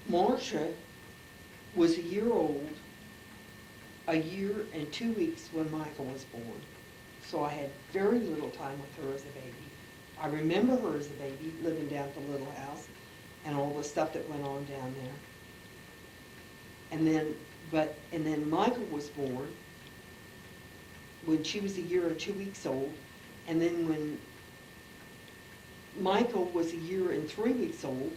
Marcia was a year old, a year and 2 weeks when Michael was born. So I had very little time with her as a baby. I remember her as a baby, living down at the little house, and all the stuff that went on down there. And then Michael was born when she was a year and 2 weeks old, and then when Michael was a year and 3 weeks old,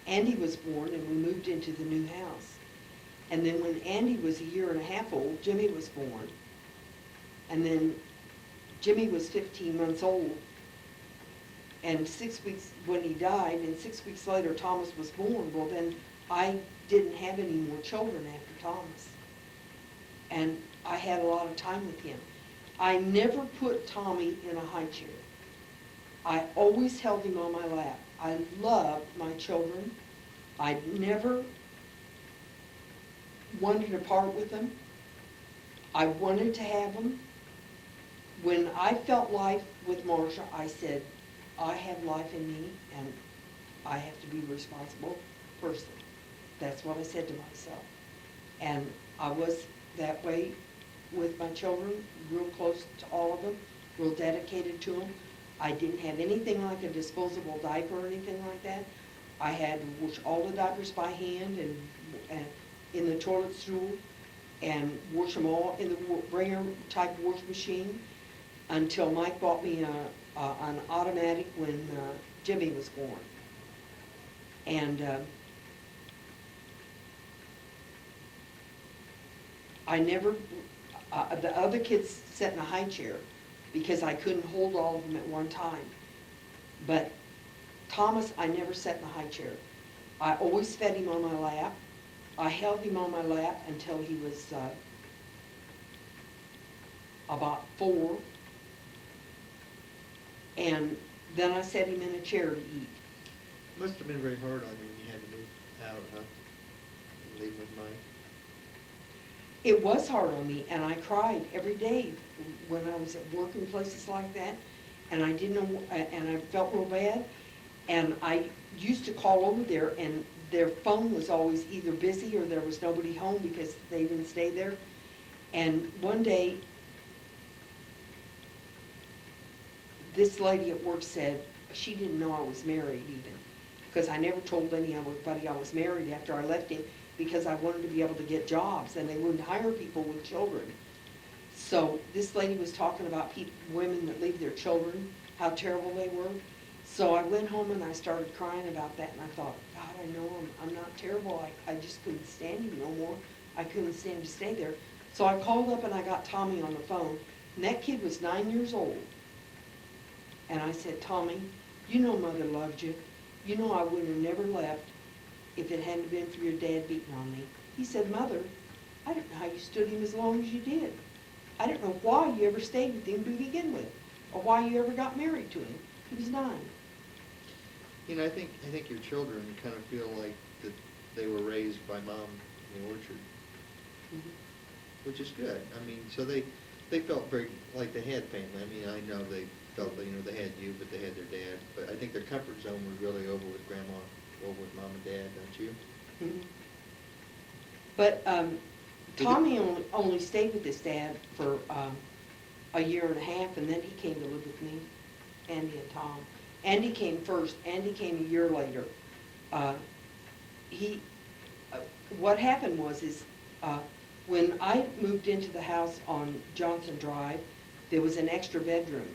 Andy was born, and we moved into the new house. And then when Andy was a year and a half old, Jimmy was born. And then Jimmy was 15 months old, and 6 weeks when he died, and 6 weeks later Thomas was born. Well, then I didn't have any more children after Thomas, and I had a lot of time with him. I never put Tommy in a high chair. I always held him on my lap. I loved my children. I never wanted to part with them. I wanted to have them. When I felt life with Marcia, I said, I have life in me, and I have to be a responsible person. That's what I said to myself. And I was that way with my children, real close to all of them, real dedicated to them. I didn't have anything like a disposable diaper or anything like that. I had to wash all the diapers by hand and in the toilet stool, and wash them all in the Bringer type wash machine until Mike bought me an automatic when Jimmy was born. And I never, the other kids sat in a high chair because I couldn't hold all of them at one time. But Thomas, I never sat in a high chair. I always fed him on my lap. I held him on my lap until he was about 4. And then I set him in a chair to eat. Must have been very hard on you when you had to move out, huh? And leave with Mike. It was hard on me, and I cried every day when I was at work in places like that, and I didn't know, and I felt real bad. And I used to call over there, and their phone was always either busy or there was nobody home because they didn't stay there. And one day, this lady at work said she didn't know I was married even, because I never told anybody I was married after I left him, because I wanted to be able to get jobs, and they wouldn't hire people with children. So this lady was talking about women that leave their children, how terrible they were. So I went home and I started crying about that, and I thought, God, I know I'm not terrible. I just couldn't stand him no more. I couldn't stand to stay there. So I called up and I got Tommy on the phone, and that kid was 9 years old. And I said, Tommy, you know Mother loved you. You know I would have never left if it hadn't been for your dad beating on me. He said, Mother, I don't know how you stood him as long as you did. I don't know why you ever stayed with him to begin with, or why you ever got married to him. He was 9. You know, I think your children kind of feel like that they were raised by Mom in the orchard, which is good. I mean, so they felt very like they had family. I mean, I know they felt, you know, they had you, but they had their dad. But I think their comfort zone was really over with Grandma, over with Mom and Dad, don't you? Mm-hmm. But Tommy only stayed with his dad for a year and a half, and then he came to live with me, Andy and Tom. Andy came first. Andy came a year later. What happened was when I moved into the house on Johnson Drive, there was an extra bedroom.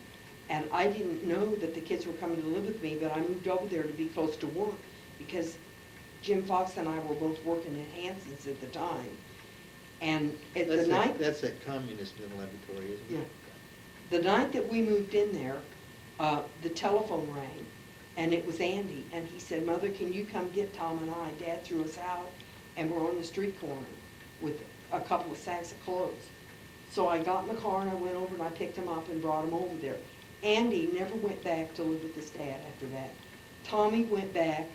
And I didn't know that the kids were coming to live with me, but I moved over there to be close to work because Jim Fox and I were both working at Hanson's at the time. And at the night... That's that communist middle laboratory, isn't it? Yeah. The night that we moved in there, the telephone rang, and it was Andy. And he said, Mother, can you come get Tom and I? Dad threw us out, and we're on the street corner with a couple of sacks of clothes. So I got in the car, and I went over, and I picked him up and brought him over there. Andy never went back to live with his dad after that. Tommy went back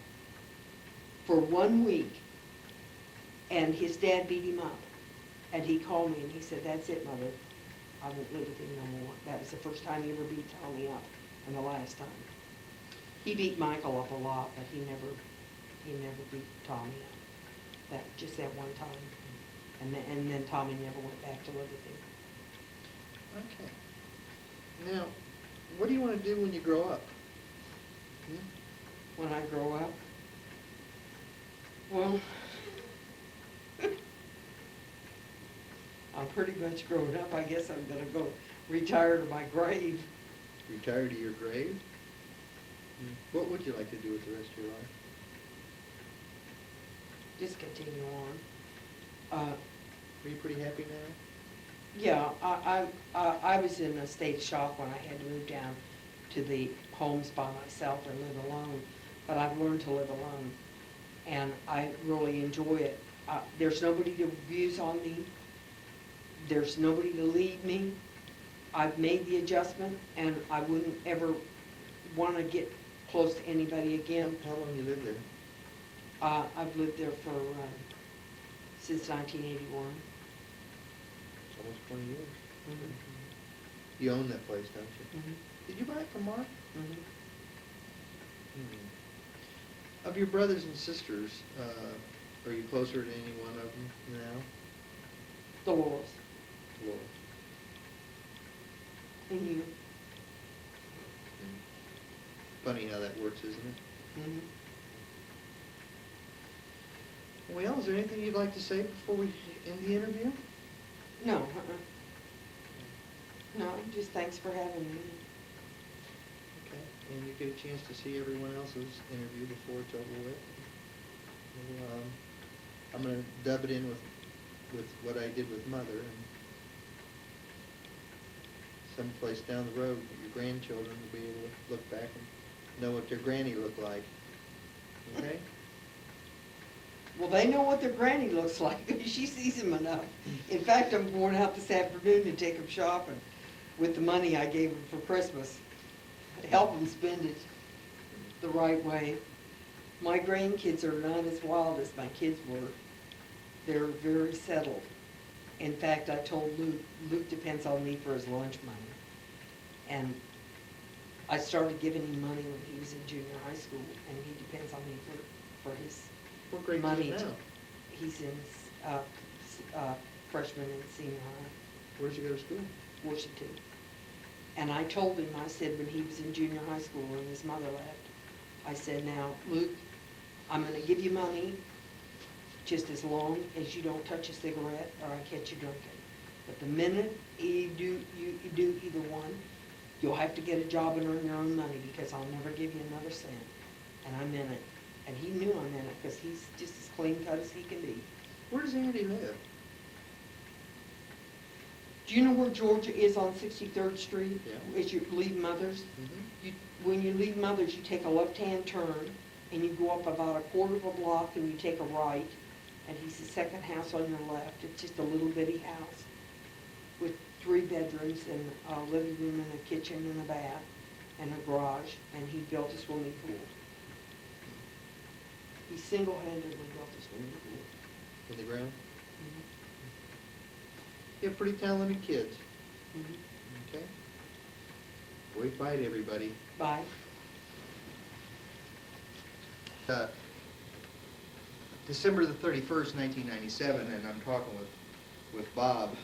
for 1 week, and his dad beat him up. And he called me and he said, that's it, Mother. I won't live with him no more. That was the first time he ever beat Tommy up, and the last time. He beat Michael up a lot, but he never beat Tommy up. Just that one time. And then Tommy never went back to live with him. Okay. Now, what do you want to do when you grow up? When I grow up? Well, I'm pretty much grown up. I guess I'm going to go retire to my grave. Retire to your grave? What would you like to do with the rest of your life? Just continue on. Are you pretty happy now? Yeah, I was in a state of shock when I had to move down to the homes by myself and live alone. But I've learned to live alone, and I really enjoy it. There's nobody to abuse on me. There's nobody to lead me. I've made the adjustment, and I wouldn't ever want to get close to anybody again. How long you lived there? I've lived there for since 1981. It's almost 20 years. Mm-hmm. You own that place, don't you? Mm-hmm. Did you buy it from Mark? Mm-hmm. Of your brothers and sisters, are you closer to any one of them now? Dolores. Dolores. And you. Funny how that works, isn't it? Mm-hmm. Well, is there anything you'd like to say before we end the interview? No, No, just thanks for having me. Okay, and you get a chance to see everyone else's interview before it's over with. Well, I'm going to dub it in with with what I did with Mother, and someplace down the road, your grandchildren will be able to look back and know what their granny looked like. Okay? Well, they know what their granny looks like. She sees them enough. In fact, I'm going out this afternoon to take them shopping with the money I gave them for Christmas, to help them spend it the right way. My grandkids are not as wild as my kids were. They're very settled. In fact, I told Luke depends on me for his lunch money. And I started giving him money when he was in junior high school, and he depends on me for his What grade money. is he now? He's in freshman and senior high, Where's he go to school? Washington. And I told him, I said, when he was in junior high school and his mother left, I said, now, Luke, I'm gonna give you money just as long as you don't touch a cigarette or I catch you drinking. But the minute you do either one, you'll have to get a job and earn your own money, because I'll never give you another cent. And I meant it. And he knew I meant it, because he's just as clean cut as he can be. Where does Andy live? Do you know where Georgia is on 63rd Street? Yeah. As you leave Mother's? Mm-hmm. When you leave Mother's, you take a left-hand turn, and you go up about a quarter of a block, and you take a right, and he's the second house on your left. It's just a little bitty house with 3 bedrooms and a living room and a kitchen and a bath and a garage, and he built a swimming pool. He single-handedly built a swimming pool. In the ground? Mhm. You have pretty talented kids. Mhm. Okay? Boy, fight everybody. Bye. December the 31st, 1997, and I'm talking with Bob.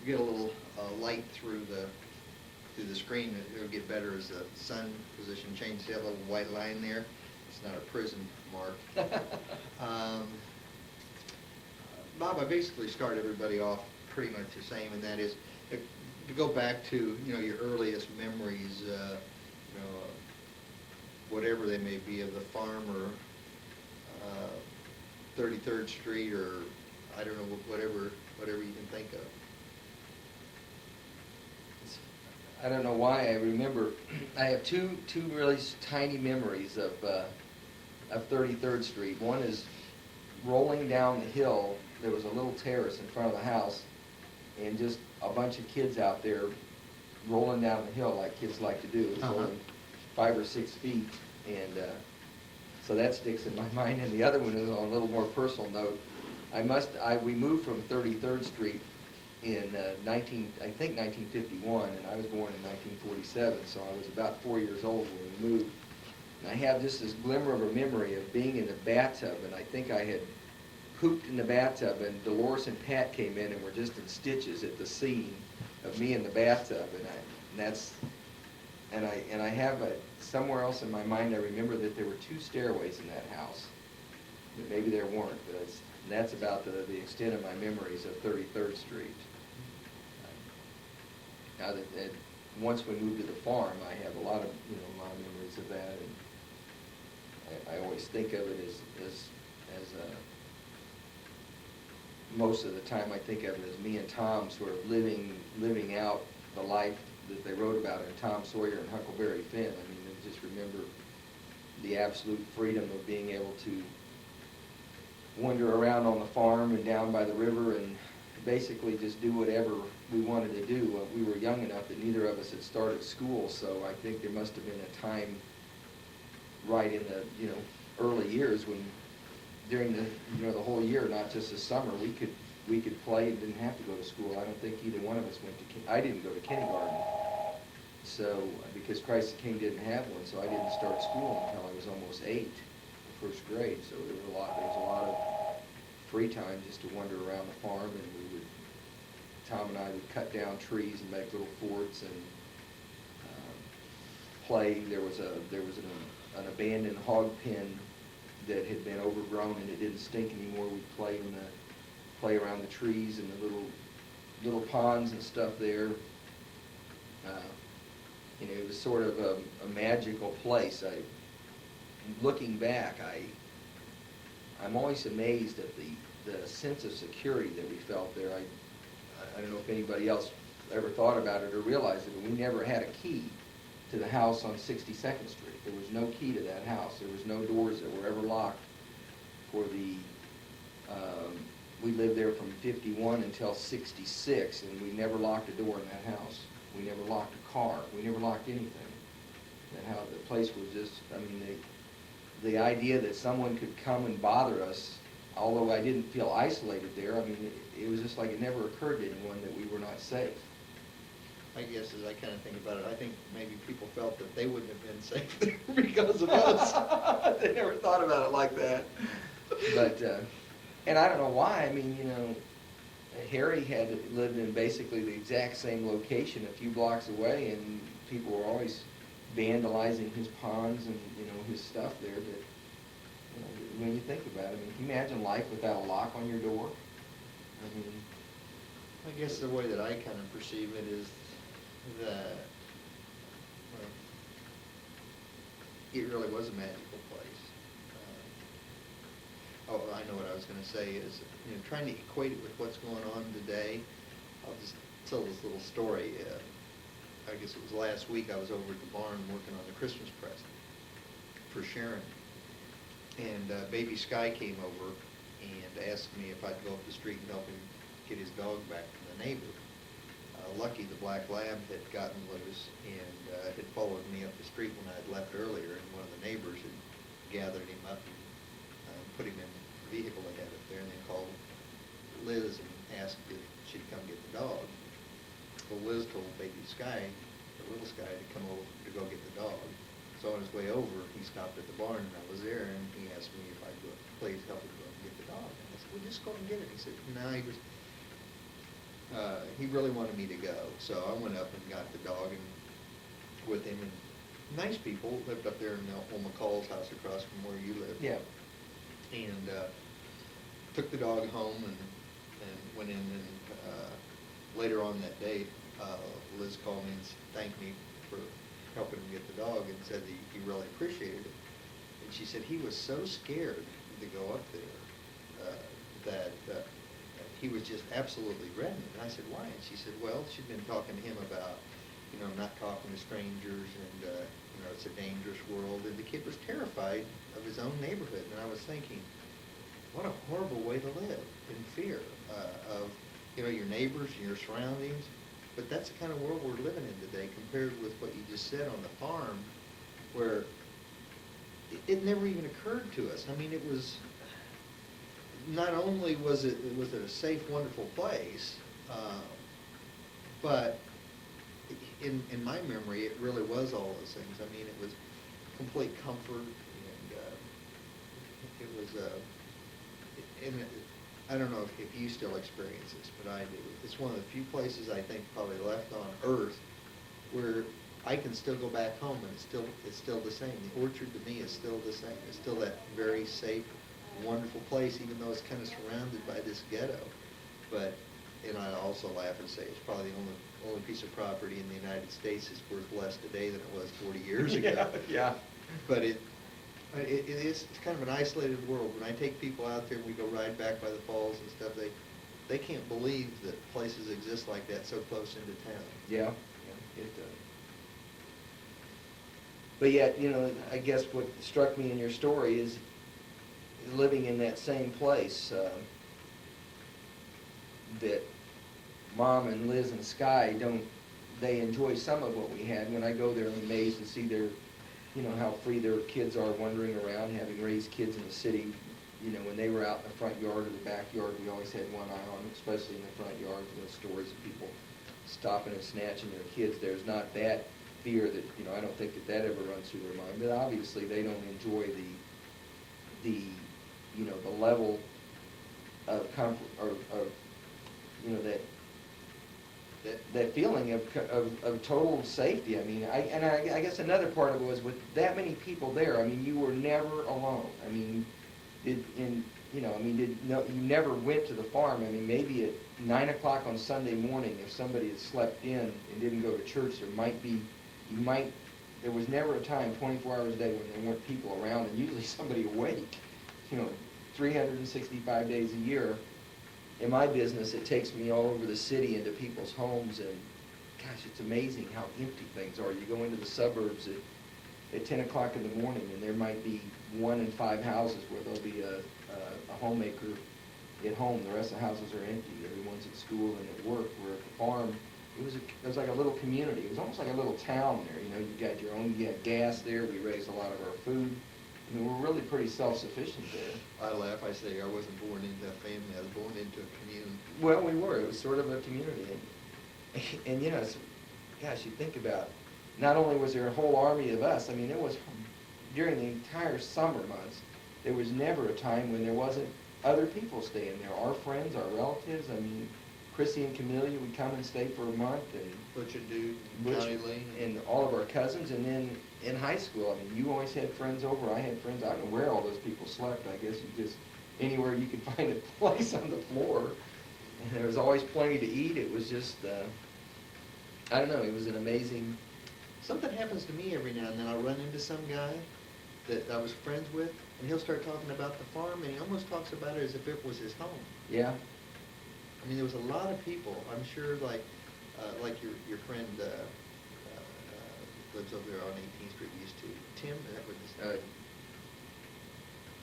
You get a little light through the screen. It'll get better as the sun position changes. You have a little white line there. It's not a prison mark. Bob, I basically start everybody off pretty much the same, and that is to go back to your earliest memories, whatever they may be, of the farm or 33rd Street, or I don't know, whatever you can think of. I don't know why I remember. I have two really tiny memories of 33rd Street. One is rolling down the hill. There was a little terrace in front of the house, and just a bunch of kids out there rolling down the hill like kids like to do. It's only 5 or 6 feet, and so that sticks in my mind. And the other one is on a little more personal note. We moved from 33rd Street in 1951, and I was born in 1947, so I was about 4 years old when we moved. And I have just this glimmer of a memory of being in the bathtub, and I think I had pooped in the bathtub, and Dolores and Pat came in and were just in stitches at the scene of me in the bathtub, and I have somewhere else in my mind. I remember that there were 2 stairways in that house. Maybe there weren't, but that's about the extent of my memories of 33rd Street. Now that once we moved to the farm, I have a lot of memories of that, and I always think of it as most of the time I think of it as me and Tom sort of living out the life that they wrote about in Tom Sawyer and Huckleberry Finn. I mean, I just remember the absolute freedom of being able to wander around on the farm and down by the river and basically just do whatever we wanted to do. We were young enough that neither of us had started school, so I think there must have been a time right in the early years when during the whole year, not just the summer, we could play and didn't have to go to school. I don't think either one of us went to I didn't go to kindergarten, so because Christ the King didn't have one, so I didn't start school until I was almost 8, first grade. So there was a lot of free time just to wander around the farm, and Tom and I would cut down trees and make little forts and play. There was an abandoned hog pen that had been overgrown and it didn't stink anymore. We'd play around the trees and the little ponds and stuff there. It was sort of a magical place. Looking back, I'm always amazed at the sense of security that we felt there. I don't know if anybody else ever thought about it or realized it, but we never had a key to the house on 62nd Street. There was no key to that house. There was no doors that were ever locked for the, we lived there from 51 until 66, and we never locked a door in that house. We never locked a car. We never locked anything. The place was just, I mean, the idea that someone could come and bother us, although I didn't feel isolated there, I mean, it was just like it never occurred to anyone that we were not safe. I guess as I kind of think about it, I think maybe people felt that they wouldn't have been safe there because of us. They never thought about it like that. But, and I don't know why. I mean, you know, Harry had lived in basically the exact same location a few blocks away, and people were always vandalizing his ponds and, you know, his stuff there. But, you know, when you think about it, I mean, can you imagine life without a lock on your door? I mean, I guess the way that I kind of perceive it is that, well, it really was a magical place. Oh, I know what I was going to say is, you know, trying to equate it with what's going on today. I'll just tell this little story. I guess it was last week I was over at the barn working on the Christmas present for Sharon. And baby Sky came over and asked me if I'd go up the street and help him get his dog back from the neighbor. Lucky the black lab had gotten loose and had followed me up the street when I had left earlier, and one of the neighbors had gathered him up and put him in the vehicle they had up there, and they called Liz and asked if she'd come get the dog. Well, Liz told baby Sky, the little Sky, to come over to go get the dog. So on his way over, he stopped at the barn, and I was there, and he asked me if I'd go, please help him go and get the dog. And I said, well, just go and get it. He said, no, he really wanted me to go. So I went up and got the dog and with him, and nice people lived up there in old McCall's house across from where you live. yeah. And took the dog home and went in, and later on that day, Liz called me and thanked me for helping him get the dog and said that he really appreciated it. And she said he was so scared to go up there that he was just absolutely dreading it. And I said, why? And she said, well, she'd been talking to him about, you know, not talking to strangers, and, you know, it's a dangerous world. And the kid was terrified of his own neighborhood. And I was thinking, what a horrible way to live, in fear of, you know, your neighbors and your surroundings. But that's the kind of world we're living in today, compared with what you just said on the farm, where it never even occurred to us. I mean, it was, not only was it a safe, wonderful place, but in my memory, it really was all those things. I mean, it was complete comfort, and it was, and I don't know if you still experience this, but I do. It's one of the few places I think probably left on earth where I can still go back home and it's still the same. The orchard to me is still the same. It's still that very safe, wonderful place, even though it's kind of surrounded by this ghetto. But, and I also laugh and say it's probably the only piece of property in the United States that's worth less today than it was 40 years ago. Yeah. But it's kind of an isolated world. When I take people out there and we go ride back by the falls and stuff, they can't believe that places exist like that so close into town. Yeah, it does. But yet, you know, I guess what struck me in your story is living in that same place, that Mom and Liz and Sky they enjoy some of what we had. When I go there, I'm amazed to see you know, how free their kids are wandering around, having raised kids in the city. You know, when they were out in the front yard or the backyard, we always had one eye on them, especially in the front yard, you know, stories of people stopping and snatching their kids. There's not that fear that, you know, I don't think that ever runs through their mind. But obviously they don't enjoy the you know, the level of comfort, or you know, that feeling of total safety. I mean, I guess another part of it was with that many people there. I mean, you were never alone. I mean, you never went to the farm. I mean, maybe at 9 o'clock on Sunday morning, if somebody had slept in and didn't go to church, there was never a time 24 hours a day when there weren't people around, and usually somebody awake, you know, 365 days a year. In my business, it takes me all over the city into people's homes, and gosh, it's amazing how empty things are. You go into the suburbs at 10 o'clock in the morning, and there might be 1 in 5 houses where there'll be a homemaker at home. The rest of the houses are empty. Everyone's at school and at work. We're at the farm. It was like a little community. It was almost like a little town there. You know, you got your own, you got gas there. We raised a lot of our food. I mean, we're really pretty self-sufficient there. I laugh, I say I wasn't born into a family, I was born into a community. Well, we were. It was sort of a community. And you know, gosh, you think about, not only was there a whole army of us, I mean, it was, during the entire summer months, there was never a time when there wasn't other people staying there. Our friends, our relatives, I mean, Chrissy and Camellia would come and stay for a month, and Butch and Dude, Butch County Lee. and all of our cousins. And then in high school, I mean, you always had friends over. I had friends. I don't know where all those people slept. I guess you just, anywhere you could find a place on the floor. And there was always plenty to eat. It was just, I don't know, it was an amazing. Something happens to me every now and then. I'll run into some guy that I was friends with, and he'll start talking about the farm, and he almost talks about it as if it was his home. Yeah. I mean, there was a lot of people, I'm sure, like your friend lives over there on 18th Street, used to, Tim, that was his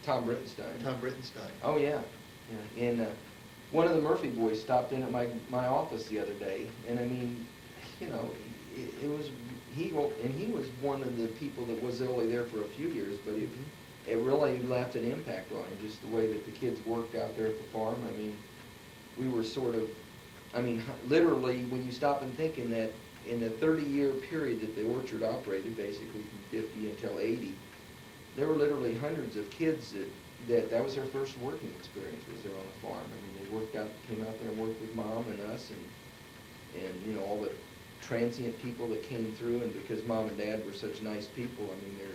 Tom Brittenstein. Tom Brittenstein. Oh, yeah. Yeah. And one of the Murphy boys stopped in at my office the other day, and I mean, you know, it was, he was one of the people that was only there for a few years, but it really left an impact on him, just the way that the kids worked out there at the farm. I mean, we were sort of, I mean, literally, when you stop and think in that, in the 30-year period that the orchard operated, basically from 50 until 80, there were literally hundreds of kids that was their first working experience, was there on the farm. I mean, they came out there and worked with Mom and us, and you know, all the transient people that came through, and because Mom and Dad were such nice people, I mean, they're,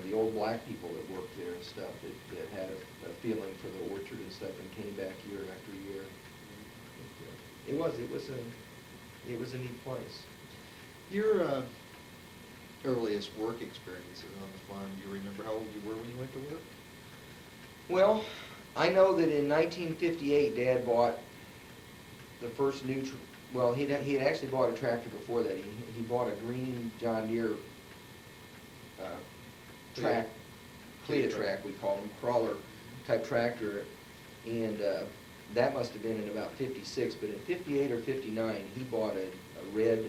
the old black people that worked there and stuff, that had a feeling for the orchard and stuff, and came back year after year. It was a neat place. Your earliest work experiences on the farm, do you remember how old you were when you went to work? Well, I know that in 1958, Dad bought the first new, he had actually bought a tractor before that. He bought a green John Deere Cleotrac, we call them, crawler type tractor, and that must have been in about 56, but in 58 or 59, he bought a red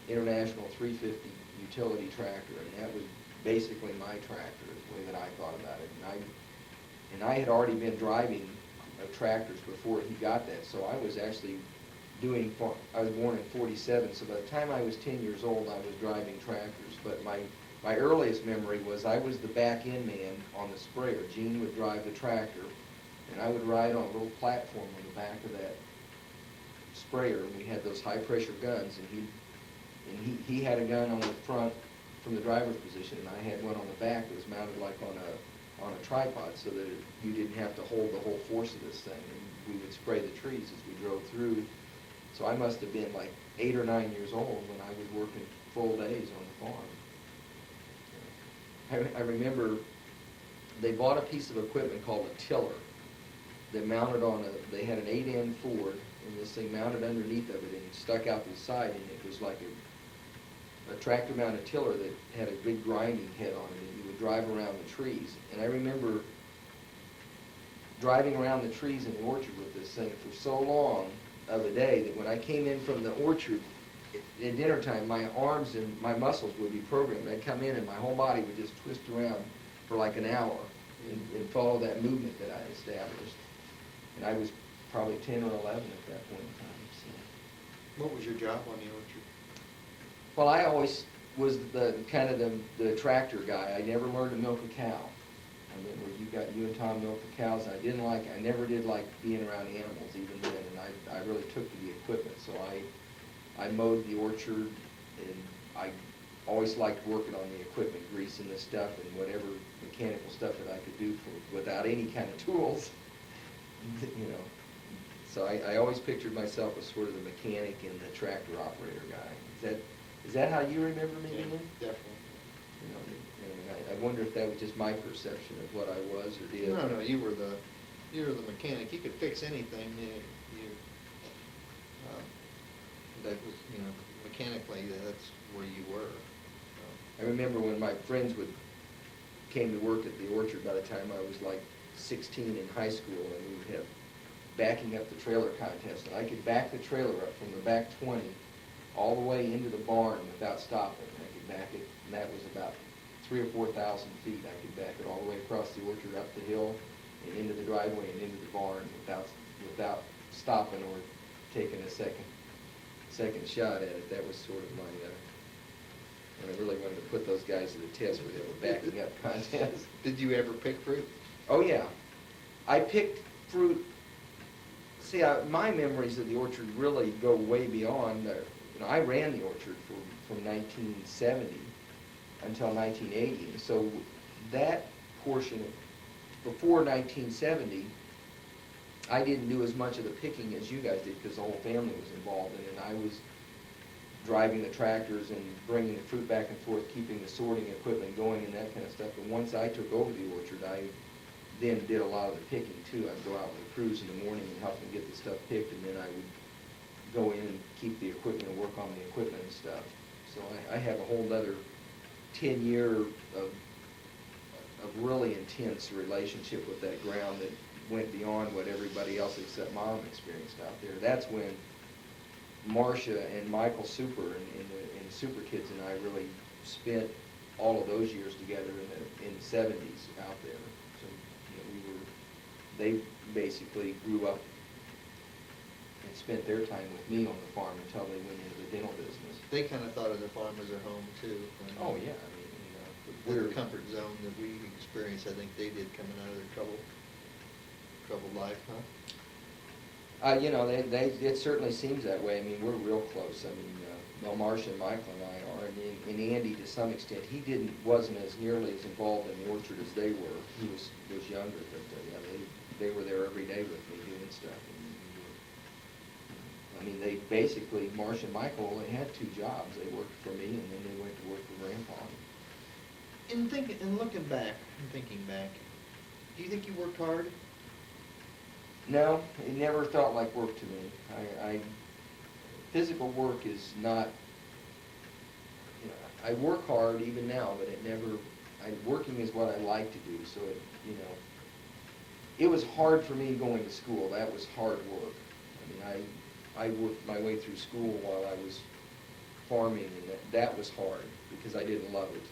International 350 utility tractor, and that was basically my tractor, the way that I thought about it. And I had already been driving tractors before he got that, so I was actually I was born in 47, so by the time I was 10 years old, I was driving tractors. But my earliest memory was I was the back end man on the sprayer. Gene would drive the tractor, and I would ride on a little platform on the back of that sprayer. And we had those high pressure guns, and he had a gun on the front from the driver's position, and I had one on the back that was mounted like on a tripod, so that you didn't have to hold the whole force of this thing. And we would spray the trees as we drove through. So I must have been like 8 or 9 years old when I was working full days on the farm. I remember they bought a piece of equipment called a tiller that mounted on they had an 8-end Ford, and this thing mounted underneath of it and stuck out to the side, and it was like a tractor mounted tiller that had a big grinding head on it, and you would drive around the trees. And I remember driving around the trees in the orchard with this thing for so long of a day that when I came in from the orchard at dinner time, my arms and my muscles would be programmed. I'd come in and my whole body would just twist around for like an hour and follow that movement that I established. And I was probably 10 or 11 at that point in time. So. What was your job on the orchard? Well, I always was the kind of the tractor guy. I never learned to milk a cow. I remember you and Tom milked the cows. I never did like being around animals even then, and I really took to the equipment. So I mowed the orchard, and I always liked working on the equipment, greasing the stuff and whatever mechanical stuff that I could do without any kind of tools, you know. So I always pictured myself as sort of the mechanic and the tractor operator guy. Is that how you remember me? Yeah, Ian? definitely. You know, I wonder if that was just my perception of what I was or did. No, you were the mechanic. You could fix anything. That was, mechanically, that's where you were. I remember when my friends came to work at the orchard by the time I was like 16 in high school, and we would have backing up the trailer contest. And I could back the trailer up from the back 20 all the way into the barn without stopping. I could back it, and that was about 3,000 or 4,000 feet. I could back it all the way across the orchard, up the hill, and into the driveway and into the barn without stopping or taking a second shot at it. That was sort of my, when I really wanted to put those guys to the test where they were backing up contests. Did you ever pick fruit? Oh, yeah. I picked fruit. See, my memories of the orchard really go way beyond, I ran the orchard from 1970 until 1980. And so that portion, before 1970, I didn't do as much of the picking as you guys did because the whole family was involved in it. And I was driving the tractors and bringing the fruit back and forth, keeping the sorting equipment going and that kind of stuff. But once I took over the orchard, I then did a lot of the picking too. I'd go out with the crews in the morning and help them get the stuff picked, and then I would go in and keep the equipment and work on the equipment and stuff. So I have a whole other 10-year of really intense relationship with that ground that went beyond what everybody else except Mom experienced out there. That's when Marcia and Michael Super and Super Kids and I really spent all of those years together in the 70s out there. So they basically grew up and spent their time with me on the farm until they went into the dental business. They kind of thought of their farm as their home too. Oh yeah, Their comfort zone that we experienced, I think they did coming out of their troubled life, huh? It certainly seems that way. I mean, we're real close. I mean, Marcia and Michael and I are, and Andy to some extent. He wasn't as nearly as involved in the orchard as they were. He was younger, but they were there every day with me doing stuff. I mean, they basically, Marcia and Michael only had 2 jobs. They worked for me, and then they went to work for Grandpa. In looking back, and thinking back, do you think you worked hard? No, it never felt like work to me. Physical work is not, I work hard even now, but working is what I like to do, so it was hard for me going to school. That was hard work. I mean, I worked my way through school while I was farming, and that was hard because I didn't love it.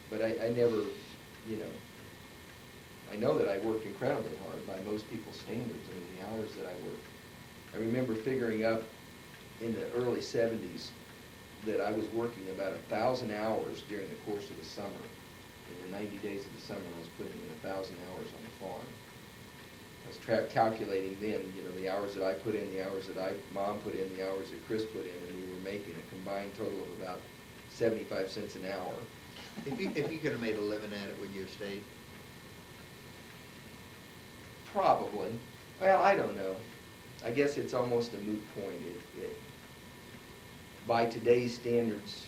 But I never, I know that I worked incredibly hard by most people's standards. I mean, the hours that I worked. I remember figuring up in the early 70s that I was working about 1,000 hours during the course of the summer. In the 90 days of the summer, I was putting in 1,000 hours on the farm. I was calculating then, the hours that I put in, the hours that Mom put in, the hours that Chris put in, and we were making a combined total of about 75 cents an hour. If you could have made a living at it, would you have stayed? Probably. Well, I don't know. I guess it's almost a moot point. By today's standards,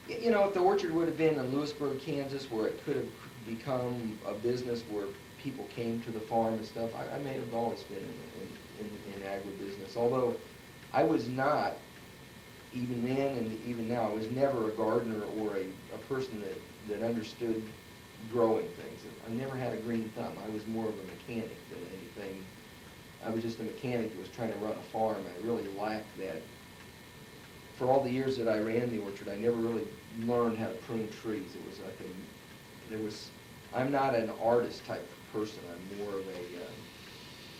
if the orchard would have been in Lewisburg, Kansas, where it could have become a business where people came to the farm and stuff, I may have always been in agribusiness. Although I was not, even then and even now, I was never a gardener or a person that understood growing things. I never had a green thumb. I was more of a mechanic than anything. I was just a mechanic that was trying to run a farm. I really lacked that. For all the years that I ran the orchard, I never really learned how to prune trees. It was like I'm not an artist type of person. I'm more of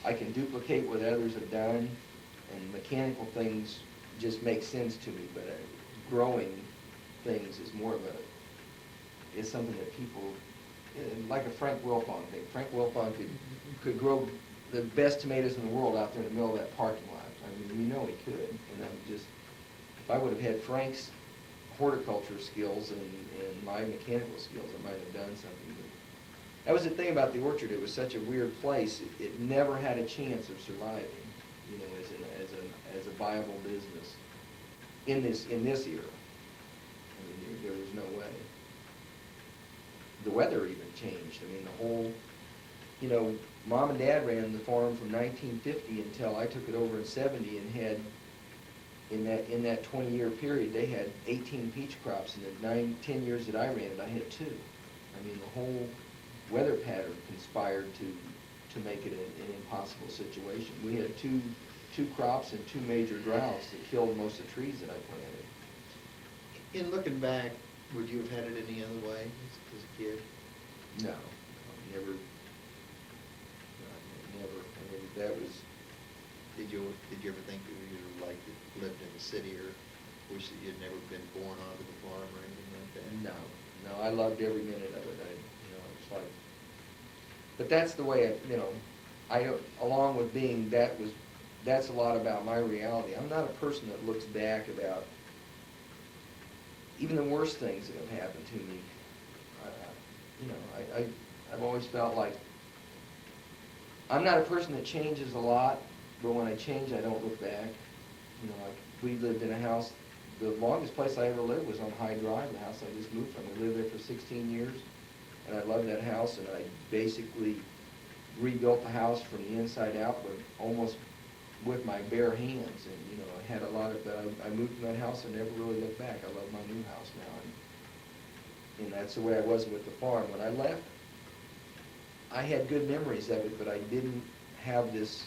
I can duplicate what others have done, and mechanical things just make sense to me, but growing things is more of is something that people, like a Frank Wilfong thing. Frank Wilfong could grow the best tomatoes in the world out there in the middle of that parking lot. I mean, he could. And if I would have had Frank's horticulture skills and my mechanical skills, I might have done something. But that was the thing about the orchard. It was such a weird place. It never had a chance of surviving, as a viable business in this era. I mean, there was no way. The weather even changed. I mean, the whole, you know, Mom and Dad ran the farm from 1950 until I took it over in 70 and had, in that 20-year period, they had 18 peach crops. In the 10 years that I ran it, I had 2. I mean, the whole weather pattern conspired to make it an impossible situation. We had two crops and 2 major droughts that killed most of the trees that I planted. In looking back, would you have had it any other way as a kid? No, never. Never. I mean, that was. Did you ever think that you like lived in the city, or wish that you'd never been born onto the farm or anything like that? No, I loved every minute of it. It's like. But that's the way along with being that's a lot about my reality. I'm not a person that looks back about even the worst things that have happened to me. I've always felt like I'm not a person that changes a lot, but when I change, I don't look back. You know, like we lived in a house. The longest place I ever lived was on High Drive, the house I just moved from. We lived there for 16 years, and I loved that house. And I basically rebuilt the house from the inside out, but almost with my bare hands. And you know, I had a lot of. I moved from that house and never really looked back. I love my new house now, and that's the way I was with the farm. When I left, I had good memories of it, but I didn't have this,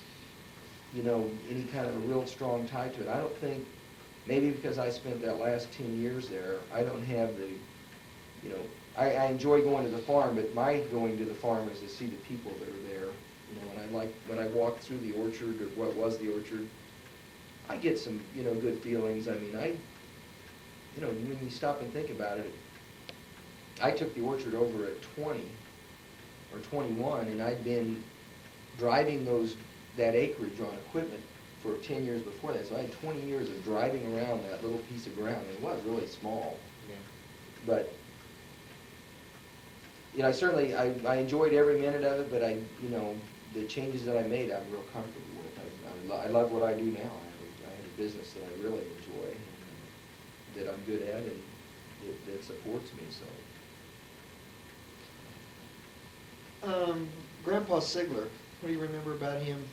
you know, any kind of a real strong tie to it. I don't think, maybe because I spent that last 10 years there, I don't have the, you know, I enjoy going to the farm, but my going to the farm is to see the people that are there. You know, and when I walk through the orchard, or what was the orchard, I get some, you know, good feelings. I mean, you know, when you stop and think about it, I took the orchard over at 20 or 21, and I'd been driving that acreage on equipment for 10 years before that. So I had 20 years of driving around that little piece of ground, and it was really small. Yeah. But, you know, I enjoyed every minute of it, but you know, the changes that I made, I'm real comfortable with. I love what I do now. I have a business that I really enjoy, and that I'm good at, and that supports me, so. Grandpa Sigler, what do you remember about him?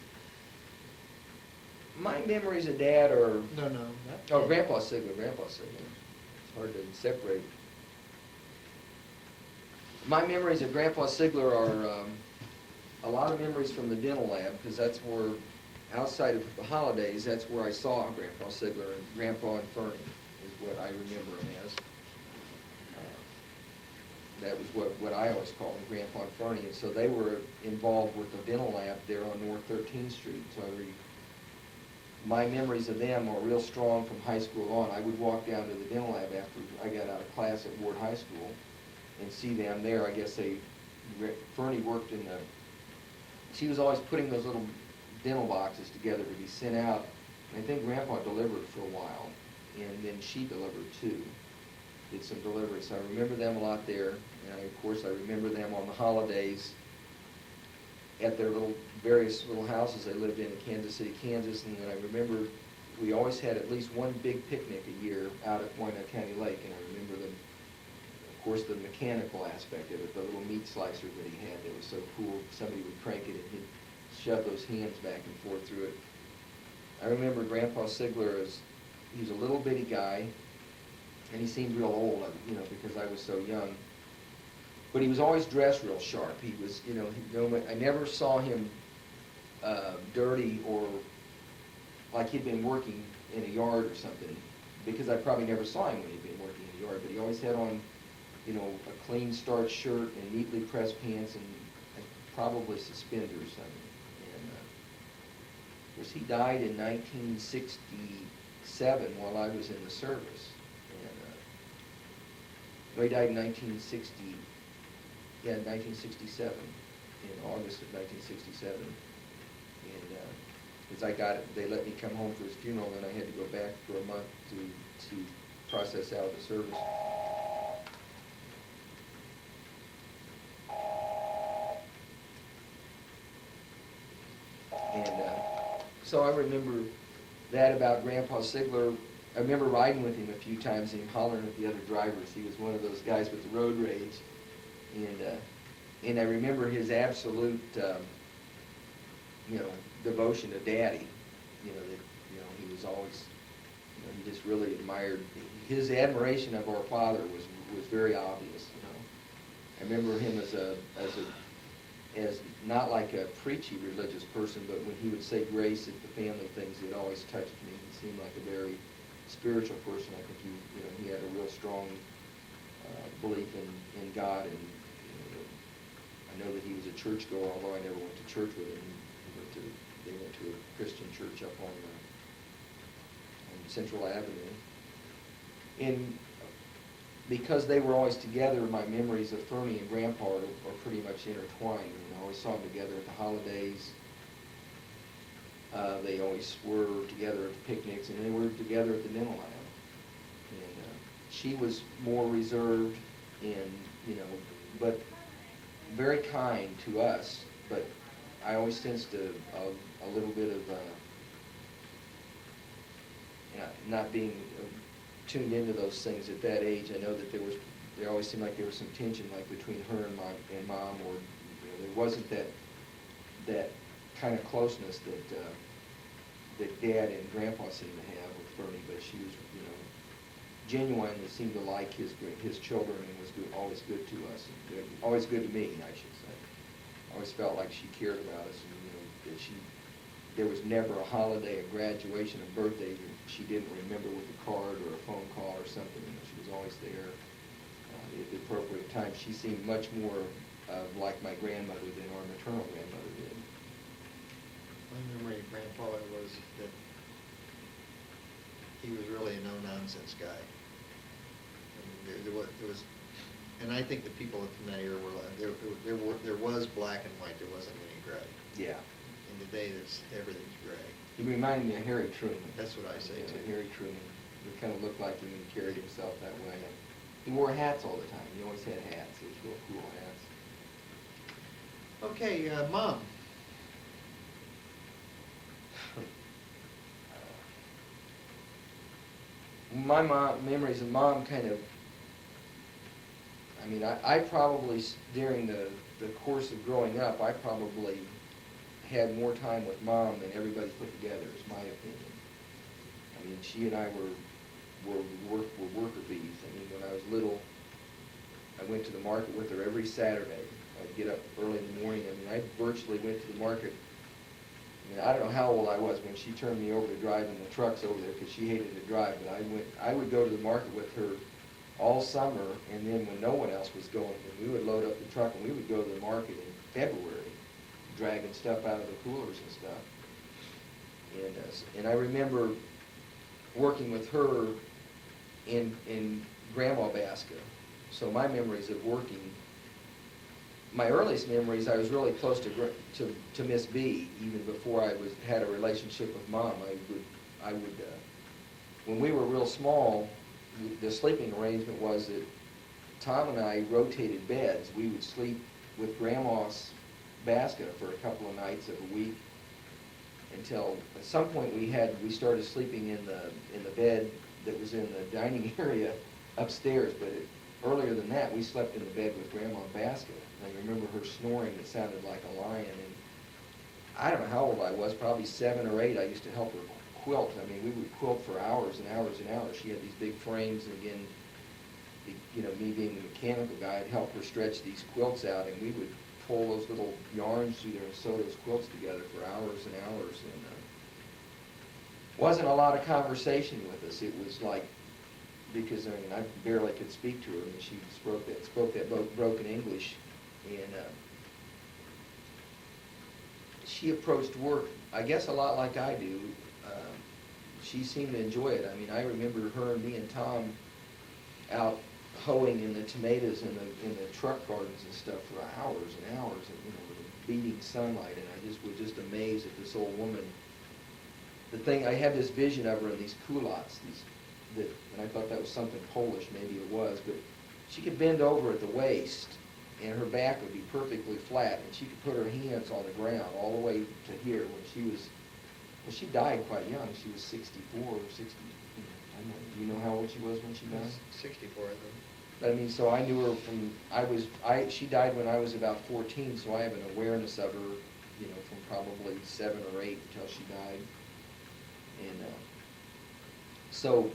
My memories of Dad are... No, not Oh, Grandpa Sigler. It's hard to separate. My memories of Grandpa Sigler are a lot of memories from the dental lab, because that's where, outside of the holidays, that's where I saw Grandpa Sigler, and Grandpa and Fernie is what I remember him as. That was what I always called them, Grandpa and Fernie. And so they were involved with the dental lab there on North 13th Street. So my memories of them are real strong from high school on. I would walk down to the dental lab after I got out of class at Ward High School and see them there. I guess Fernie worked she was always putting those little dental boxes together to be sent out. And I think Grandpa delivered for a while, and then she delivered too. Did some deliveries. So I remember them a lot there, and of course I remember them on the holidays at their various little houses they lived in Kansas City, Kansas. And then I remember we always had at least one big picnic a year out at Wyandotte County Lake, and I remember of course, the mechanical aspect of it, the little meat slicer that he had that was so cool. Somebody would crank it and he'd shove those hands back and forth through it. I remember Grandpa Sigler he was a little bitty guy. And he seemed real old, you know, because I was so young. But he was always dressed real sharp. He was, you know, I never saw him dirty or like he'd been working in a yard or something, because I probably never saw him when he'd been working in a yard. But he always had on, you know, a clean starched shirt and neatly pressed pants and probably suspenders. And of course, he died in 1967 while I was in the service. He died in 1967, in August of 1967. And because they let me come home for his funeral, and I had to go back for a month to process out the service. And so I remember that about Grandpa Sigler. I remember riding with him a few times and him hollering at the other drivers. He was one of those guys with the road rage. And I remember his absolute, devotion to Daddy. He was always, he just really admired, his admiration of our father was very obvious, I remember him as not like a preachy religious person, but when he would say grace at the family things, it always touched me. He seemed like a very spiritual person. I think he had a real strong belief in God, and I know that he was a churchgoer, although I never went to church with him. They went to a Christian church up on Central Avenue. And because they were always together, my memories of Fernie and Grandpa are pretty much intertwined. I always saw them together at the holidays. They always were together at the picnics, and they were together at the dental lab. And she was more reserved and, but very kind to us. But I always sensed a little bit of not being tuned into those things at that age. I know that there always seemed like there was some tension, like between her and Mom, or there wasn't that kind of closeness that Dad and Grandpa seemed to have with Fernie. But she was, genuinely seemed to like his children, and was always good to us, and always good to me, I should say. I always felt like she cared about us, and that there was never a holiday, a graduation, a birthday that she didn't remember with a card or a phone call or something. She was always there at the appropriate time. She seemed much more like my grandmother than our maternal grandmother did. My memory of Grandfather was that he was really a no-nonsense guy. I mean, there was, and I think the people from that era were like, there was black and white. There wasn't any gray. Yeah. And today, everything's gray. He reminded me of Harry Truman. That's what I say too. Harry Truman. He kind of looked like him and carried himself that way. He wore hats all the time. He always had hats. He was real cool hats. Okay, Mom. My memories of Mom kind of, I probably, during the course of growing up, I probably had more time with Mom than everybody put together, is my opinion. She and I were worker bees. When I was little, I went to the market with her every Saturday. I'd get up early in the morning. I virtually went to the market. I don't know how old I was when she turned me over to driving the trucks over there, because she hated to drive, but I would go to the market with her all summer, and then when no one else was going, then we would load up the truck and we would go to the market in February, dragging stuff out of the coolers and stuff. And I remember working with her in Grandma Basca. So my memories of working, my earliest memories, I was really close to Miss B, even before I had a relationship with Mom. I would when we were real small, the sleeping arrangement was that Tom and I rotated beds. We would sleep with Grandma's basket for a couple of nights of a week, until at some point we started sleeping in the bed that was in the dining area upstairs. But earlier than that, we slept in the bed with Grandma Basket. I remember her snoring that sounded like a lion. And I don't know how old I was, probably 7 or 8. I used to help her quilt. We would quilt for hours and hours and hours. She had these big frames, and again, me being the mechanical guy, I'd help her stretch these quilts out, and we would pull those little yarns through there and sew those quilts together for hours and hours. And wasn't a lot of conversation with us. It was like, because I barely could speak to her, and she spoke that broken English, and she approached work, I guess, a lot like I do. She seemed to enjoy it. I remember her and me and Tom out hoeing in the tomatoes in the truck gardens and stuff for hours and hours, and with the beating sunlight, and I was just amazed at this old woman. I had this vision of her in these culottes, and I thought that was something Polish, maybe it was, but she could bend over at the waist, and her back would be perfectly flat, and she could put her hands on the ground all the way to here. She died quite young. She was 64 or 60, Do you know how old she was when she died? 64, I think. But I mean, so I knew her from, she died when I was about 14, so I have an awareness of her, you know, from probably 7 or 8 until she died. And so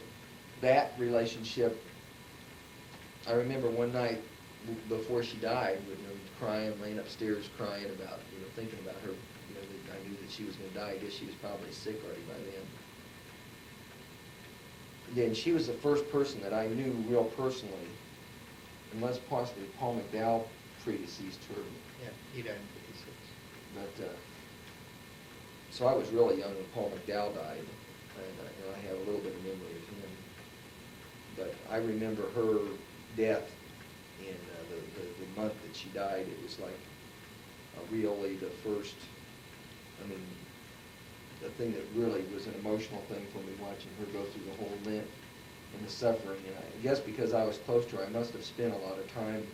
that relationship, I remember one night before she died, you know, crying, laying upstairs crying about, you know, thinking about her, you know, that I knew that she was going to die. I guess she was probably sick already by then. Then she was the first person that I knew real personally, unless possibly Paul McDowell predeceased her. Yeah, he died in 56. But, so I was really young when Paul McDowell died, and I have a little bit of memory of him. But I remember her death in the month that she died. It was like really the first, I mean, the thing that really was an emotional thing for me, watching her go through the whole Lent and the suffering. And I guess because I was close to her, I must have spent a lot of time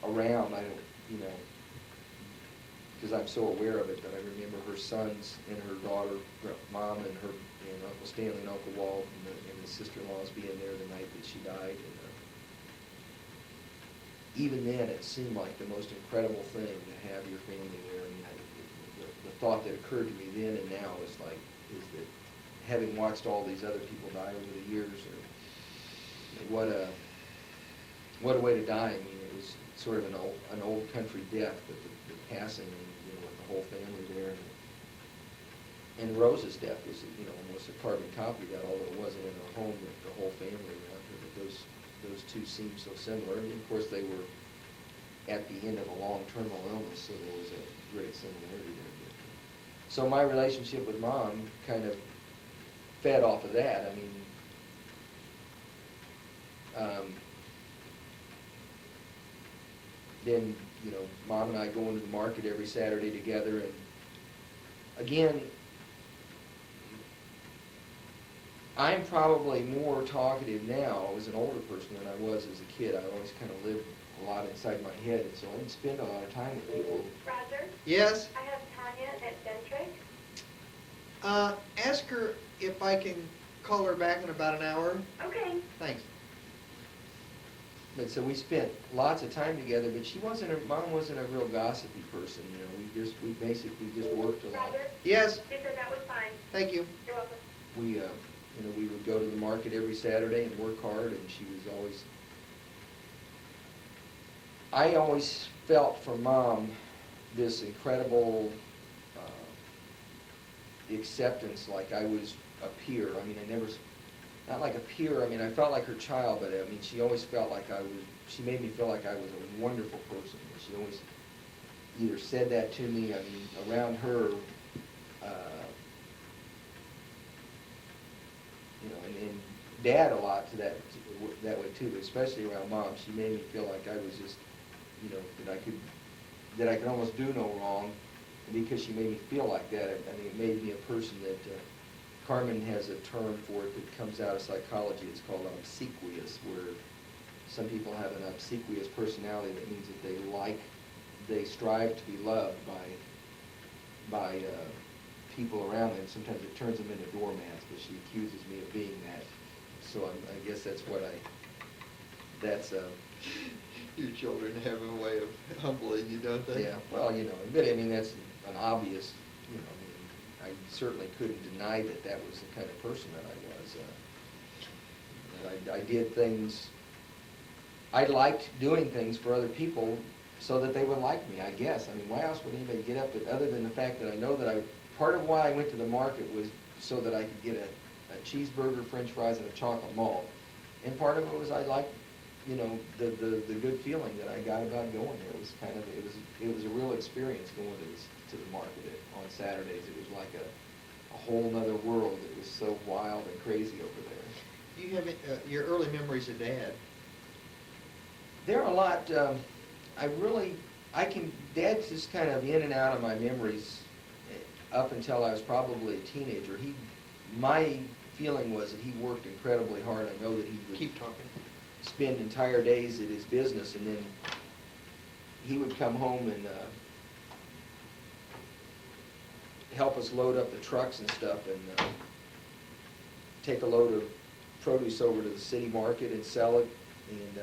around. I don't, you know, because I'm so aware of it, that I remember her sons and her daughter, Mom and her and Uncle Stanley and Uncle Walt and the sister-in-laws being there the night that she died. And even then, it seemed like the most incredible thing to have your family there. I mean, the thought that occurred to me then and now is that having watched all these other people die over the years, what a way to die. I mean, it was sort of an old country death, but the passing, and, you know, with the whole family there. And Rose's death was, you know, almost a carbon copy of that, although it wasn't in her home with the whole family around her. But those two seemed so similar. And of course, they were at the end of a long terminal illness, so there was a great similarity there. So my relationship with Mom kind of fed off of that. I mean, then, you know, Mom and I go into the market every Saturday together, and again, I'm probably more talkative now as an older person than I was as a kid. I always kind of lived a lot inside my head, and so I didn't spend a lot of time with people. Roger? Yes? I have Tanya at Centric. Ask her if I can call her back in about an hour. Okay. Thanks. But so we spent lots of time together, but Mom wasn't a real gossipy person, you know. We basically just worked a lot. Roger? Yes? She said that was fine. Thank you. You're welcome. We, you know, we would go to the market every Saturday and work hard, and she was always, I always felt from Mom this incredible acceptance, like I was a peer. I mean, I never, not like a peer, I mean, I felt like her child, but I mean, she always felt like she made me feel like I was a wonderful person. She always either said that to me, I mean, around her, you know, and Dad a lot to that way too, but especially around Mom. She made me feel like I was just, you know, that I could almost do no wrong, and because she made me feel like that, I mean, it made me a person that, Carmen has a term for it that comes out of psychology. It's called obsequious, where some people have an obsequious personality. That means that they strive to be loved by people around them. Sometimes it turns them into doormats, but she accuses me of being that. So I guess that's Your children have a way of humbling you, don't they? yeah, well, you know, but I mean, that's an obvious, you know, I mean, I certainly couldn't deny that was the kind of person that I was. That I did things, I liked doing things for other people so that they would like me, I guess. I mean, why else would anybody get up, other than the fact that I know that part of why I went to the market was so that I could get a cheeseburger, french fries, and a chocolate malt. And part of it was I liked, you know, the good feeling that I got about going there. It was kind of, it was a real experience going to the market on Saturdays. It was like a whole nother world. It was so wild and crazy over there. Do you have your early memories of Dad? There are a lot, Dad's just kind of in and out of my memories up until I was probably a teenager. My feeling was that he worked incredibly hard. I know that he would Keep talking. spend entire days at his business, and then he would come home and help us load up the trucks and stuff, and take a load of produce over to the city market and sell it, and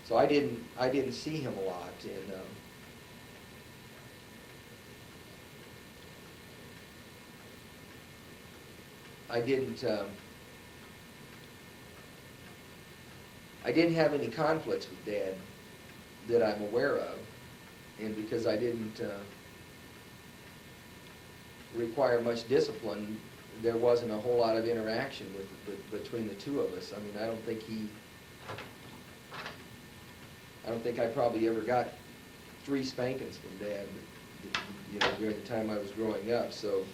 so I didn't see him a lot, and I didn't have any conflicts with Dad that I'm aware of, and because I didn't require much discipline, there wasn't a whole lot of interaction between the two of us. I mean, I don't think I probably ever got 3 spankings from Dad, you know, during the time I was growing up. So,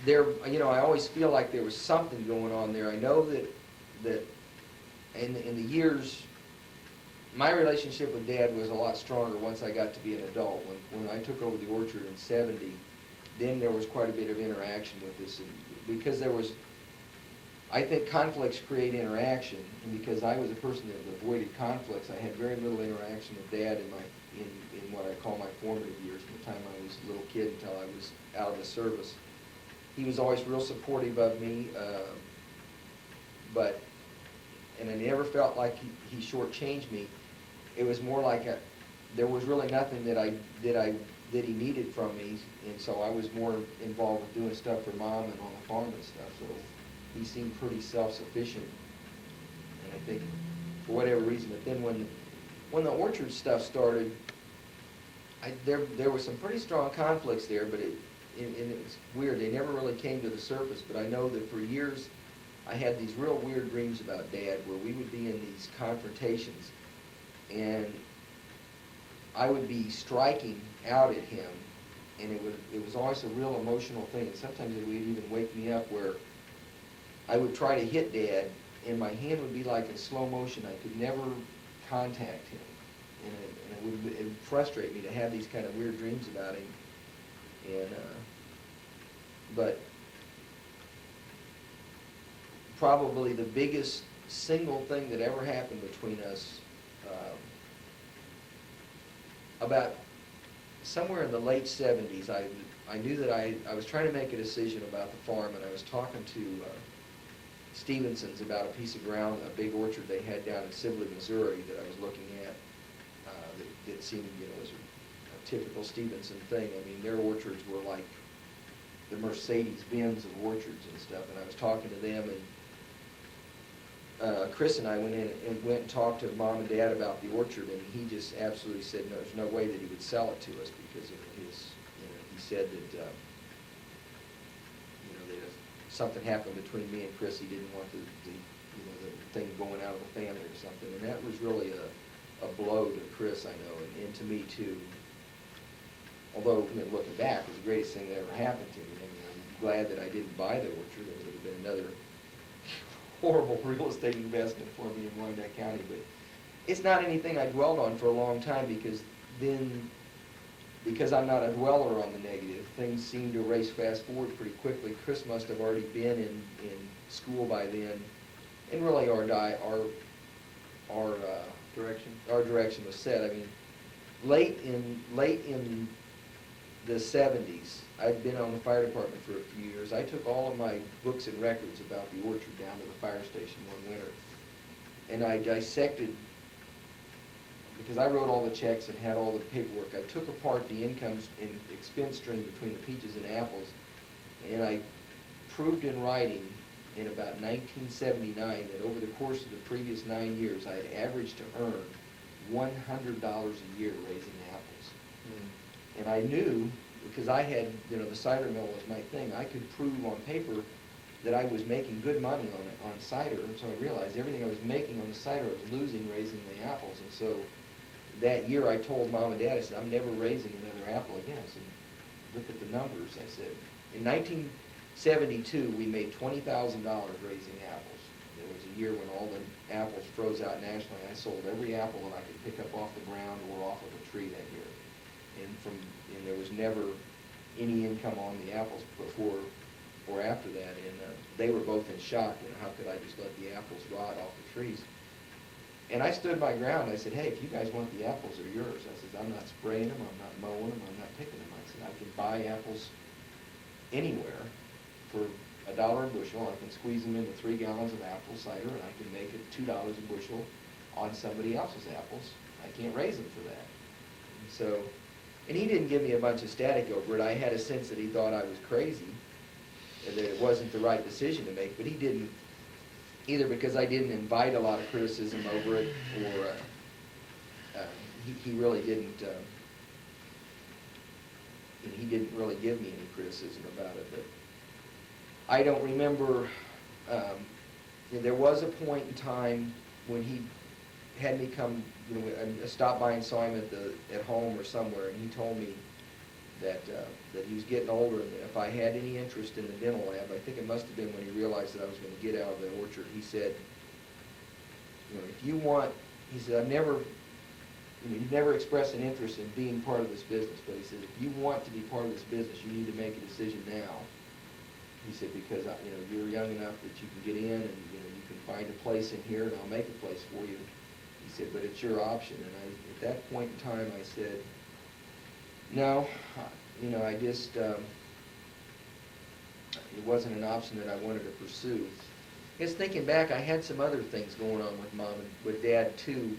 you know, I always feel like there was something going on there. I know that in the years, my relationship with Dad was a lot stronger once I got to be an adult. When I took over the orchard in '70, then there was quite a bit of interaction with this, and because there was, I think conflicts create interaction, and because I was a person that avoided conflicts, I had very little interaction with Dad in what I call my formative years, from the time I was a little kid until I was out of the service. He was always real supportive of me, and I never felt like he shortchanged me. It was more like there was really nothing that he needed from me, and so I was more involved with doing stuff for Mom and on the farm and stuff. So he seemed pretty self-sufficient, and I think for whatever reason. But then when the orchard stuff started, there was some pretty strong conflicts there, but and it was weird. They never really came to the surface. But I know that for years I had these real weird dreams about Dad, where we would be in these confrontations, and I would be striking out at him, and it was always a real emotional thing. And sometimes it would even wake me up, where I would try to hit Dad, and my hand would be like in slow motion. I could never contact him, and it would frustrate me to have these kind of weird dreams about him. And but probably the biggest single thing that ever happened between us, about somewhere in the late '70s, I knew that I was trying to make a decision about the farm, and I was talking to Stevenson's about a piece of ground, a big orchard they had down in Sigler, Missouri, that I was looking at, that seemed, you know, was a typical Stevenson thing. I mean, their orchards were like the Mercedes-Benz of orchards and stuff, and I was talking to them, and Chris and I went and talked to Mom and Dad about the orchard, and he just absolutely said no, there's no way that he would sell it to us, because of his, you know, he said that, you know, that if something happened between me and Chris, he didn't want the thing going out of the family or something, and that was really a blow to Chris, I know, and to me too. Although, you know, looking back, it was the greatest thing that ever happened to me. I mean, I'm glad that I didn't buy the orchard. It would have been another horrible real estate investment for me in Wyandotte County. But it's not anything I dwelled on for a long time, because I'm not a dweller on the negative, things seem to race fast forward pretty quickly. Chris must have already been in school by then, and really our direction was set. I mean, late in the '70s, I'd been on the fire department for a few years. I took all of my books and records about the orchard down to the fire station one winter, and I dissected, because I wrote all the checks and had all the paperwork. I took apart the income and expense stream between the peaches and apples, and I proved in writing in about 1979 that over the course of the previous 9 years, I had averaged to earn $100 a year raising apples. And I knew, because I had, you know, the cider mill was my thing, I could prove on paper that I was making good money on cider, and so I realized everything I was making on the cider I was losing raising the apples. And so that year I told Mom and Dad, I said, I'm never raising another apple again. I said, look at the numbers. I said, in 1972 we made $20,000 raising apples. There was a year when all the apples froze out nationally. I sold every apple that I could pick up off the ground or off of a tree that year. And there was never any income on the apples before or after that, and they were both in shock. You know, how could I just let the apples rot off the trees? And I stood my ground. I said, hey, if you guys want the apples, they're yours. I said, I'm not spraying them, I'm not mowing them, I'm not picking them. I said, I can buy apples anywhere for $1 a bushel. I can squeeze them into 3 gallons of apple cider, and I can make it $2 a bushel on somebody else's apples. I can't raise them for that. And so, and he didn't give me a bunch of static over it. I had a sense that he thought I was crazy, and that it wasn't the right decision to make, but he didn't, either because I didn't invite a lot of criticism over it, or he really didn't, he didn't really give me any criticism about it. But I don't remember, there was a point in time when he had me come, I stopped by and saw him at home or somewhere, and he told me that he was getting older, and that if I had any interest in the dental lab, I think it must have been when he realized that I was going to get out of the orchard, he said, if you want, he said, you've never expressed an interest in being part of this business, but he said, if you want to be part of this business, you need to make a decision now. He said, because you're young enough that you can get in, and you can find a place in here, and I'll make a place for you. He said, but it's your option. And at that point in time, I said, no, I just, it wasn't an option that I wanted to pursue. I guess thinking back, I had some other things going on with Mom and with Dad too,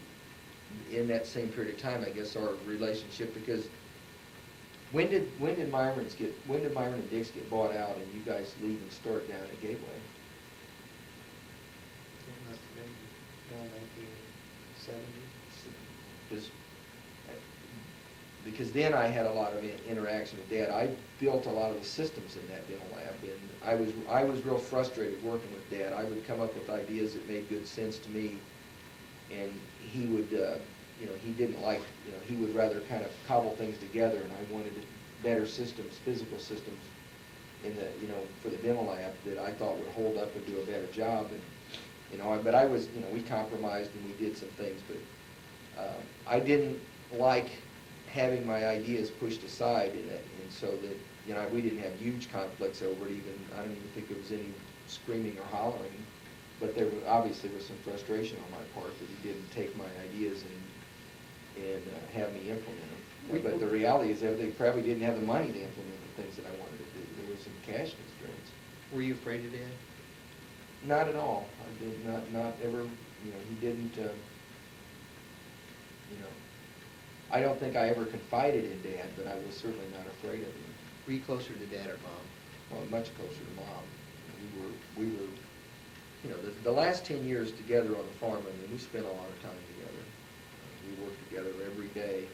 in that same period of time, I guess, our relationship, because when did Myron and Dick's get bought out and you guys leave and start down at Gateway? It must have been 1970. Because then I had a lot of interaction with Dad. I built a lot of the systems in that dental lab, and I was real frustrated working with Dad. I would come up with ideas that made good sense to me, and he would, he didn't like, he would rather kind of cobble things together, and I wanted better systems, physical systems, in the, for the dental lab that I thought would hold up and do a better job. And, but I was, we compromised and we did some things, but I didn't like having my ideas pushed aside, and so that, we didn't have huge conflicts over it. Even I don't even think there was any screaming or hollering, but there obviously was some frustration on my part that he didn't take my ideas and have me implement them. But the reality is that they probably didn't have the money to implement the things that I wanted to do. There were some cash constraints. Were you afraid of Dad? Not at all. I did not ever. He didn't. I don't think I ever confided in Dad, but I was certainly not afraid of him. Were you closer to Dad or Mom? Well, much closer to Mom. We were, the last 10 years together on the farm, we spent a lot of time together. We worked together every day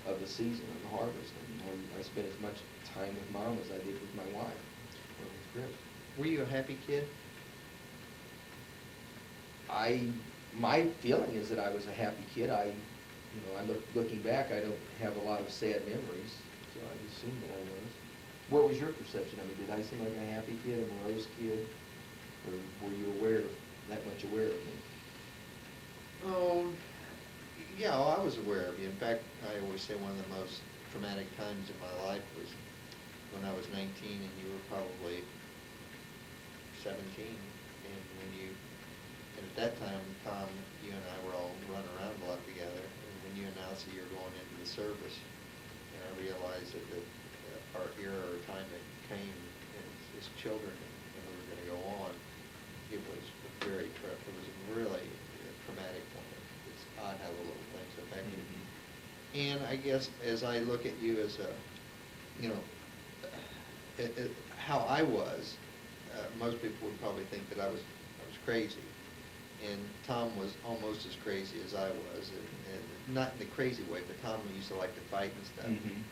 of the season, of the harvest. And I spent as much time with Mom as I did with my wife. It was great. Were you a happy kid? My feeling is that I was a happy kid. Looking back, I don't have a lot of sad memories, so I assume that I was. What was your perception of me? Did I seem like a happy kid, a morose kid, or were you that much aware of me? Yeah, well, I was aware of you. In fact, I always say one of the most traumatic times in my life was when I was 19 and you were probably 17, and at that time, Tom, you and I were all running around a lot together, and when you announced that you were going into the service, and I realized that our era or time that came as children, and we were going to go on, it was really a traumatic moment. It's odd how the little things affect you. And I guess as I look at you as how I was, most people would probably think that I was crazy. And Tom was almost as crazy as I was, and not in the crazy way, but Tom used to like to fight and stuff. Mm-hmm.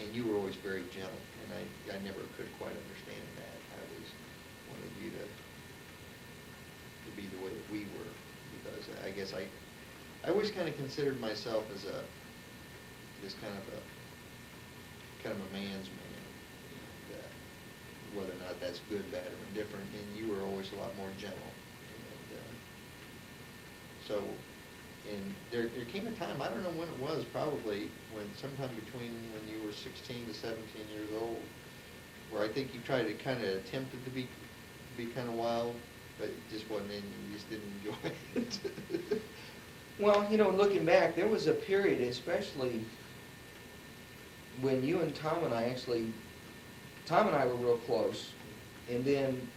And you were always very gentle, and I never could quite understand that. I always wanted you to be the way that we were, because I guess I always kind of considered myself as just kind of a man's man, and whether or not that's good, bad, or indifferent. And you were always a lot more gentle. So, and there came a time, I don't know when it was, probably sometime between when you were 16 to 17 years old, where I think you tried to kind of attempted to be kind of wild, but it just wasn't in you, just didn't enjoy it. Well, looking back, there was a period, especially when you and Tom and I actually Tom and I were real close, and then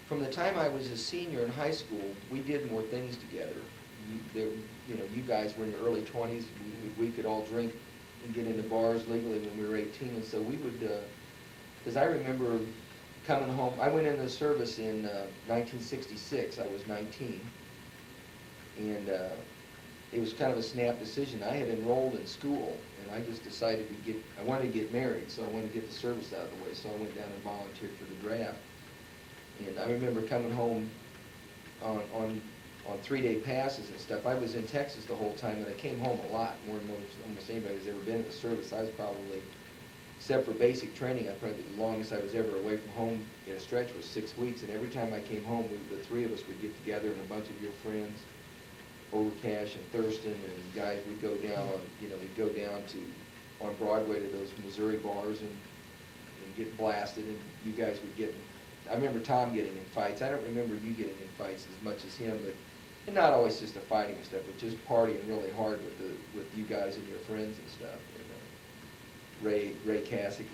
from the time I was a senior in high school, we did more things together. You guys were in your early 20s. We could all drink and get into bars legally when we were 18, and so we would. Because I remember coming home. I went into the service in 1966. I was 19, and it was kind of a snap decision. I had enrolled in school, and I just decided I wanted to get married, so I wanted to get the service out of the way. So I went down and volunteered for the draft. And I remember coming home on 3-day passes and stuff. I was in Texas the whole time, and I came home a lot, more than almost anybody who's ever been in the service. I was probably, except for basic training, probably the longest I was ever away from home in a stretch was 6 weeks. And every time I came home, the three of us would get together, and a bunch of your friends, Overcash and Thurston and guys, we'd go down on Broadway to those Missouri bars and get blasted, and you guys would get. I remember Tom getting in fights. I don't remember you getting in fights as much as him, but and not always just the fighting and stuff, but just partying really hard with you guys and your friends and stuff. Ray Cassick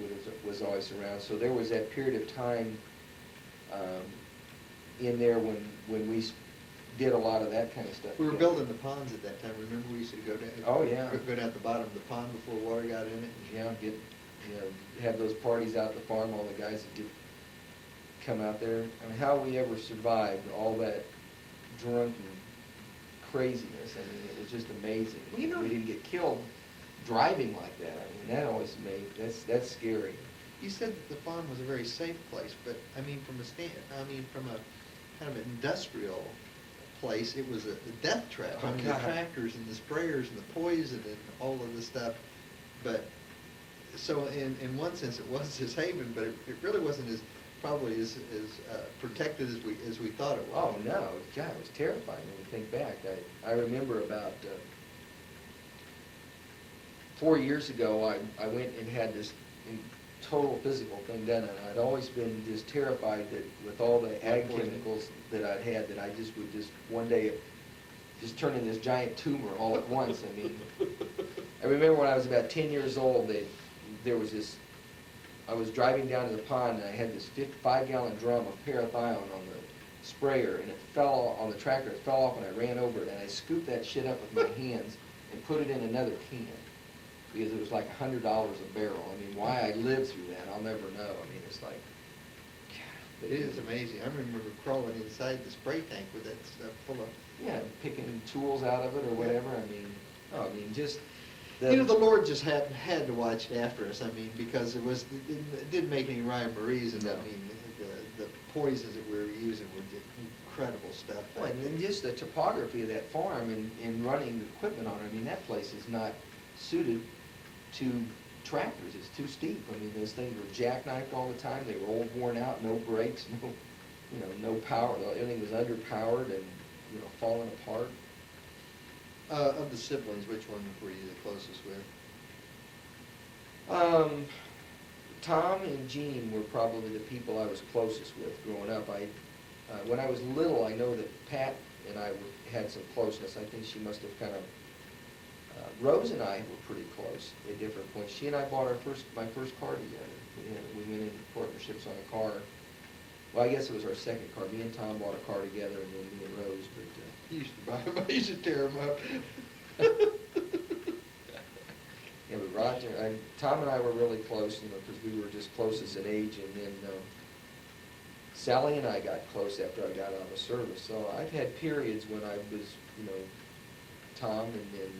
was always around, so there was that period of time in there when we did a lot of that kind of stuff. We were building the ponds at that time. Remember, we used to go down. Oh, yeah. Go down at the bottom of the pond before water got in it. Yeah, have those parties out at the farm. All the guys that come out there. I mean, how we ever survived all that drunken craziness. I mean, it was just amazing. We didn't get killed driving like that. I mean, that always that's scary. You said that the farm was a very safe place, but I mean, from a kind of an industrial place, it was a death trap. Oh, I mean, God. the tractors and the sprayers and the poison and all of this stuff. But so in one sense, it was his haven, but it really wasn't probably as protected as we thought it was. Oh no, God, it was terrifying when you think back. I remember about 4 years ago, I went and had this total physical thing done, and I'd always been just terrified that with all the ag chemicals that I'd had, that I just would one day just turn into this giant tumor all at once. I mean, I remember when I was about 10 years old, there was this. I was driving down to the pond, and I had this 5-gallon drum of parathion on the sprayer, and it fell on the tractor. It fell off, and I ran over it, and I scooped that shit up with my hands and put it in another can, because it was like $100 a barrel. I mean, why I lived through that, I'll never know. I mean, it's like, God. It is amazing. I remember crawling inside the spray tank with that stuff full of. Yeah, picking tools out of it or whatever. I mean, just. The Lord just had to watch after us. I mean, because it didn't make any rhyme or reason. No. I mean, the poisons that we were using were just incredible stuff. Well, and then just the topography of that farm and running the equipment on it. I mean, that place is not suited to tractors. It's too steep. I mean, those things were jackknifed all the time. They were all worn out, no brakes, no power. Everything was underpowered and falling apart. Of the siblings, which one were you the closest with? Tom and Jean were probably the people I was closest with growing up. When I was little, I know that Pat and I had some closeness. I think she must have kind of. Rose and I were pretty close at different points. She and I bought my first car together. We went into partnerships on a car. Well, I guess it was our second car. Me and Tom bought a car together, and then me and Rose. But You used to buy them. I used to tear them up. yeah, but Roger, Tom and I were really close, because we were just closest in age, and then Sally and I got close after I got out of the service. So I've had periods when I was, Tom, and then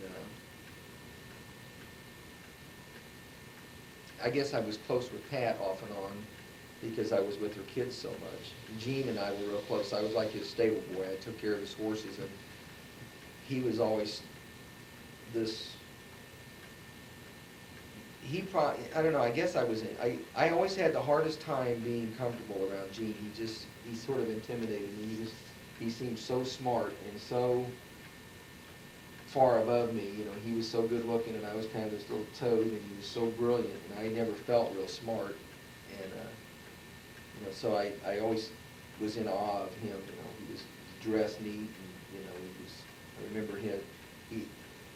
I guess I was close with Pat off and on, because I was with her kids so much. Gene and I were real close. I was like his stable boy. I took care of his horses, and he was always this. I don't know. I guess I always had the hardest time being comfortable around Gene. He sort of intimidated me. He seemed so smart and so far above me. He was so good looking, and I was kind of this little toad, and he was so brilliant, and I never felt real smart. And so I always was in awe of him. He was dressed neat, and I remember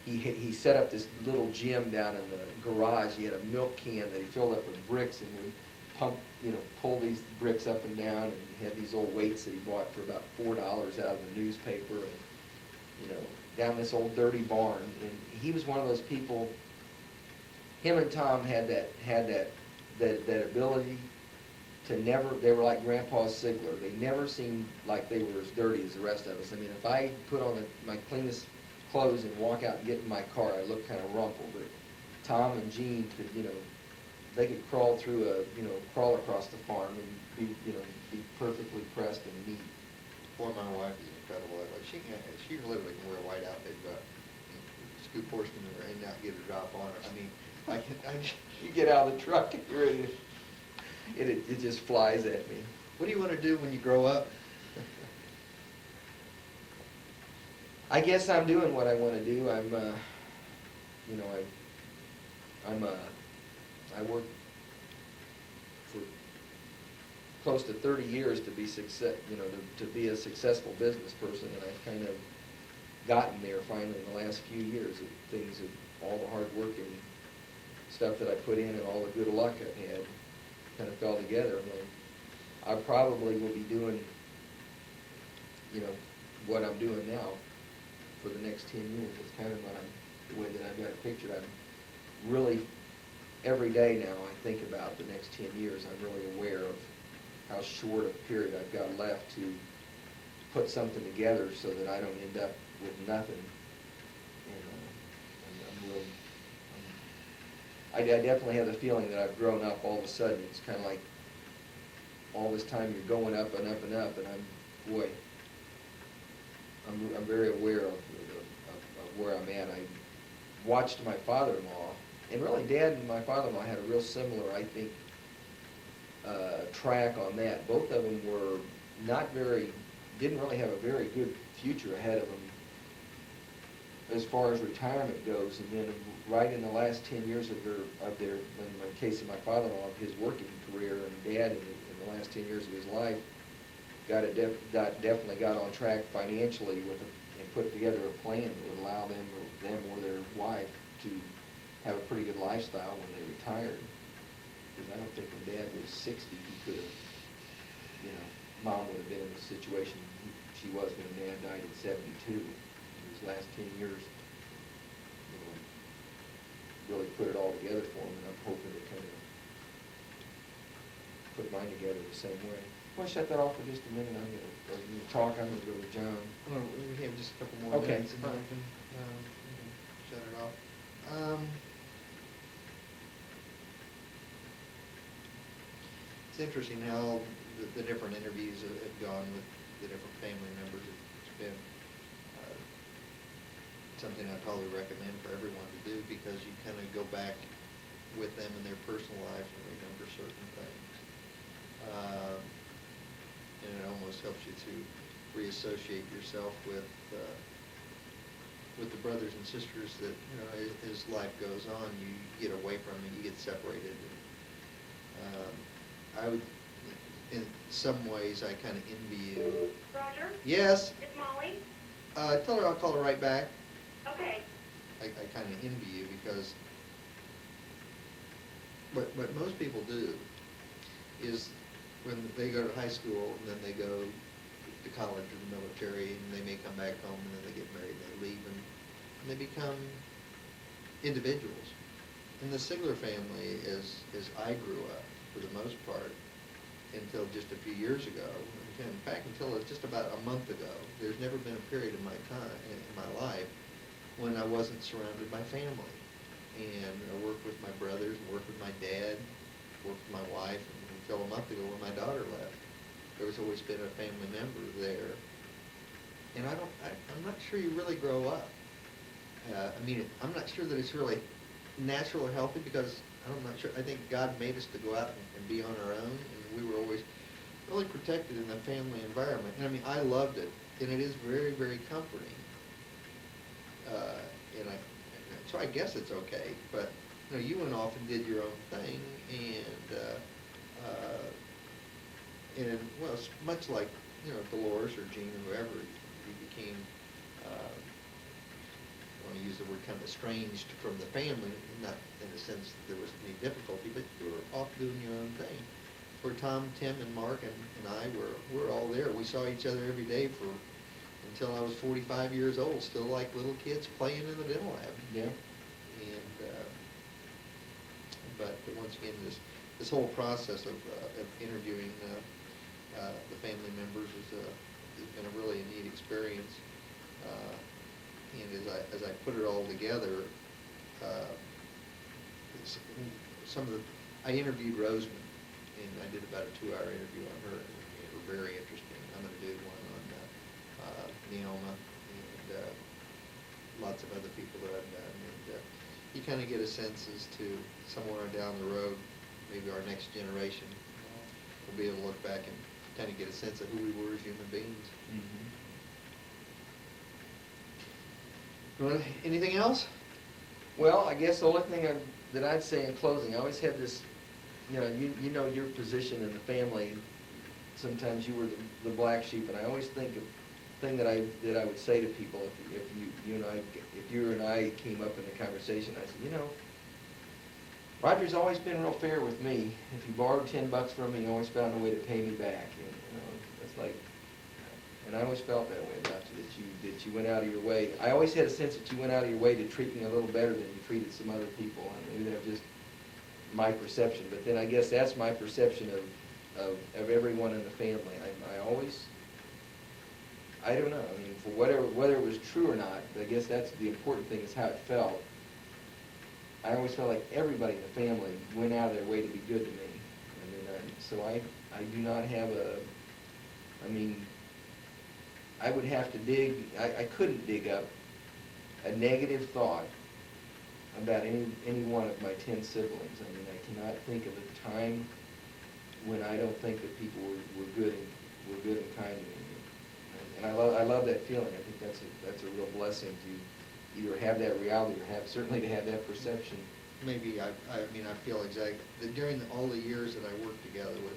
he set up this little gym down in the garage. He had a milk can that he filled up with bricks, and pump, pull these bricks up and down, and he had these old weights that he bought for about $4 out of the newspaper, and, down this old dirty barn. And he was one of those people, him and Tom had that ability to never, they were like Grandpa Sigler. They never seemed like they were as dirty as the rest of us. I mean, if I put on my cleanest clothes and walk out and get in my car, I look kind of rumpled. But Tom and Gene could, they could crawl through crawl across the farm and be perfectly pressed and neat. Boy, my wife is incredible that way. She literally can wear a white outfit, but scoop horseman and not get a drop on her. I mean, You get out of the truck and you're ready to, it just flies at me. what do you want to do when you grow up? I guess I'm doing what I want to do. I worked for close to 30 years to be to be a successful business person, and I've kind of gotten there finally in the last few years. All the hard work and stuff that I put in and all the good luck I've had kind of fell together. And I probably will be doing, what I'm doing now for the next 10 years. It's kind of the way that I've got it pictured. I'm really, every day now I think about the next 10 years. I'm really aware of how short a period I've got left to put something together so that I don't end up with nothing. I definitely have the feeling that I've grown up all of a sudden. It's kind of like all this time you're going up and up and up, and I'm very aware of where I'm at. I watched my father-in-law, and really Dad and my father-in-law had a real similar, I think, track on that. Both of them didn't really have a very good future ahead of them as far as retirement goes. And then right in the last 10 years of their, in the case of my father-in-law, his working career, and Dad in the last 10 years of his life, definitely got on track financially and put together a plan that would allow them or their wife to have a pretty good lifestyle when they retired. Because I don't think when Dad was 60, he could have, Mom would have been in the situation she was when Dad died at 72. In his last 10 years, really put it all together for him, and I'm hoping to kind of put mine together the same way. I want to shut that off for just a minute. I'm going to talk. I'm going to go to John. Well, we have just a couple more Okay. minutes, and then we can shut it off. It's interesting how the different interviews have gone with the different family members. It's been something I probably recommend for everyone to do, because you kind of go back with them in their personal lives and remember certain things. And it almost helps you to reassociate yourself with the brothers and sisters that, as life goes on, you get away from and you get separated. I would, in some ways, I kind of envy you. Roger? Yes? It's Molly? Tell her I'll call her right back. Okay. I kind of envy you, because what most people do is when they go to high school and then they go to college or the military, and they may come back home and then they get married and they leave, and they become individuals. And the Sigler family, as I grew up, for the most part, until just a few years ago, in fact, until just about a month ago, there's never been a period in my time, in my life, when I wasn't surrounded by family. And I worked with my brothers, and worked with my dad, worked with my wife, and until a month ago when my daughter left, there was always been a family member there. And I'm not sure you really grow up. I'm not sure that it's really natural or healthy, because I'm not sure. I think God made us to go out and be on our own, and we were always really protected in the family environment. And I loved it, and it is very, very comforting. So I guess it's okay, but you went off and did your own thing, and well, it's much like Dolores or Jean or whoever, you became, I want to use the word, kind of estranged from the family, not in the sense that there was any difficulty, but you were off doing your own thing. where Tom, Tim, and Mark and I were all there. We saw each other every day until I was 45 years old, still like little kids playing in the dental lab. Yeah. And, but once again, this whole process of interviewing the family members has been a really neat experience. And as I put it all together, I interviewed Roseman, and I did about a 2-hour interview on her, and it was very interesting. I'm going to do one on Neoma and lots of other people that I've done. And you kind of get a sense as to somewhere down the road, maybe our next generation will be able to look back and kind of get a sense of who we were as human beings. Anything else? Well, I guess the only thing that I'd say in closing, I always had this, you know your position in the family. Sometimes you were the black sheep, and I always think of thing that I would say to people if you and I came up in a conversation. I said, Roger's always been real fair with me. If you borrowed $10 from me, he always found a way to pay me back. And, it's like, and I always felt that way about you, that you went out of your way. I always had a sense that you went out of your way to treat me a little better than you treated some other people. And maybe that's just my perception. But then I guess that's my perception of everyone in the family. I don't know. I mean, for whether it was true or not, I guess that's the important thing is how it felt. I always felt like everybody in the family went out of their way to be good to me. So I do not have I would have to I couldn't dig up a negative thought about any one of my 10 siblings. I mean, I cannot think of a time when I don't think that people were good and kind to me. And I love that feeling. I think that's a real blessing to either have that reality or certainly to have that perception. Maybe I feel exactly that during all the years that I worked together with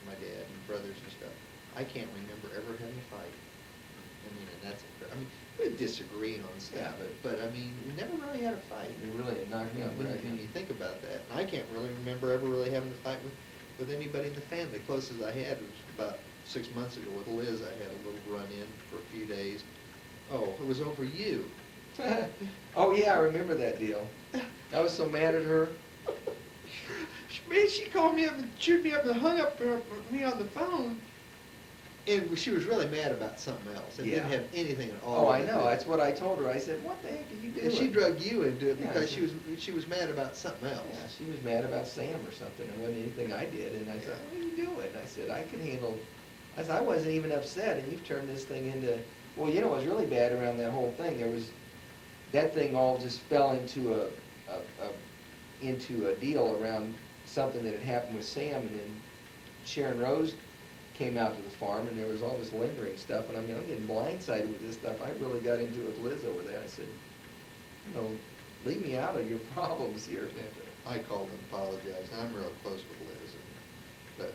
my dad and brothers and stuff, I can't remember ever having a fight. We disagreeing on stuff, but we never really had a fight. You really knocked me out. When you think about that, and I can't really remember ever really having a fight with anybody in the family. The closest I had was about 6 months ago with Liz. I had a little run-in for a few days. Oh, it was over you. Oh yeah, I remember that deal. I was so mad at her. Man, she called me up and chewed me up and hung up me on the phone. And she was really mad about something else. It didn't have anything at all. Oh, I know. That's what I told her. I said, "What the heck did you do?" And she drugged you into it because she was mad about something else. Yeah, she was mad about Sam or something. It wasn't anything I did. And I said, "What are you doing?" I said, "I can handle." I said, "I wasn't even upset, and you've turned this thing into." Well, it was really bad around that whole thing. That thing all just fell into a deal around something that had happened with Sam, and then Sharon Rose came out to the farm, and there was all this lingering stuff, and I'm getting blindsided with this stuff. I really got into it with Liz over there. I said, leave me out of your problems here. I called and apologized. I'm real close with Liz, but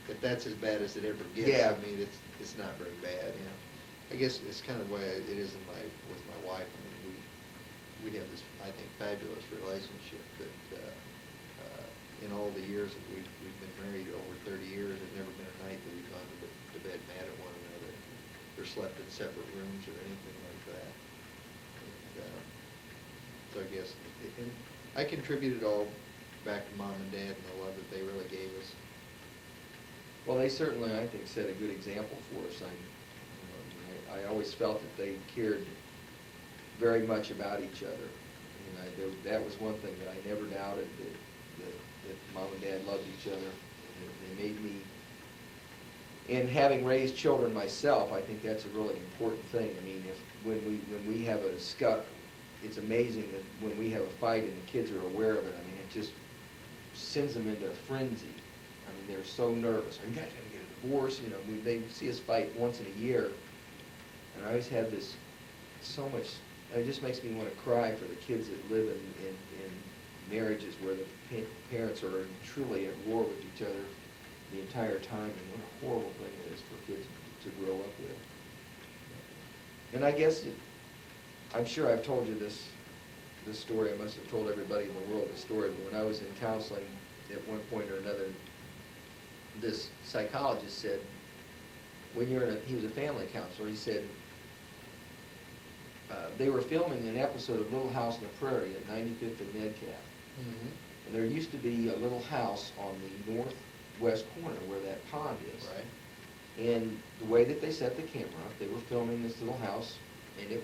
if that's as bad as it ever gets, it's not very bad. I guess it's kind of the way it is with my wife. We have this, I think, fabulous relationship that in all the years that we've been married, over 30 years, there's never been a night that we've gone to bed mad at one another or slept in separate rooms or anything like that. And, so I guess I contributed all back to Mom and Dad and the love that they really gave us. Well, they certainly, I think, set a good example for us. I always felt that they cared very much about each other. That was one thing that I never doubted, that Mom and Dad loved each other. They made me, and having raised children myself, I think that's a really important thing. When we have a scuff, it's amazing that when we have a fight and the kids are aware of it, it just sends them into a frenzy. They're so nervous. Are you guys going to get a divorce? They see us fight once in a year. And I always had this so much, it just makes me want to cry for the kids that live in marriages where the parents are truly at war with each other the entire time, and what a horrible thing it is for kids to grow up with. And I guess, I'm sure I've told you this story. I must have told everybody in the world this story, but when I was in counseling at one point or another, this psychologist said, when you're he was a family counselor, he said, they were filming an episode of Little House on the Prairie at 95th and Metcalf. Mhm. And there used to be a little house on the northwest corner where that pond is. Right. And the way that they set the camera up, they were filming this little house, and it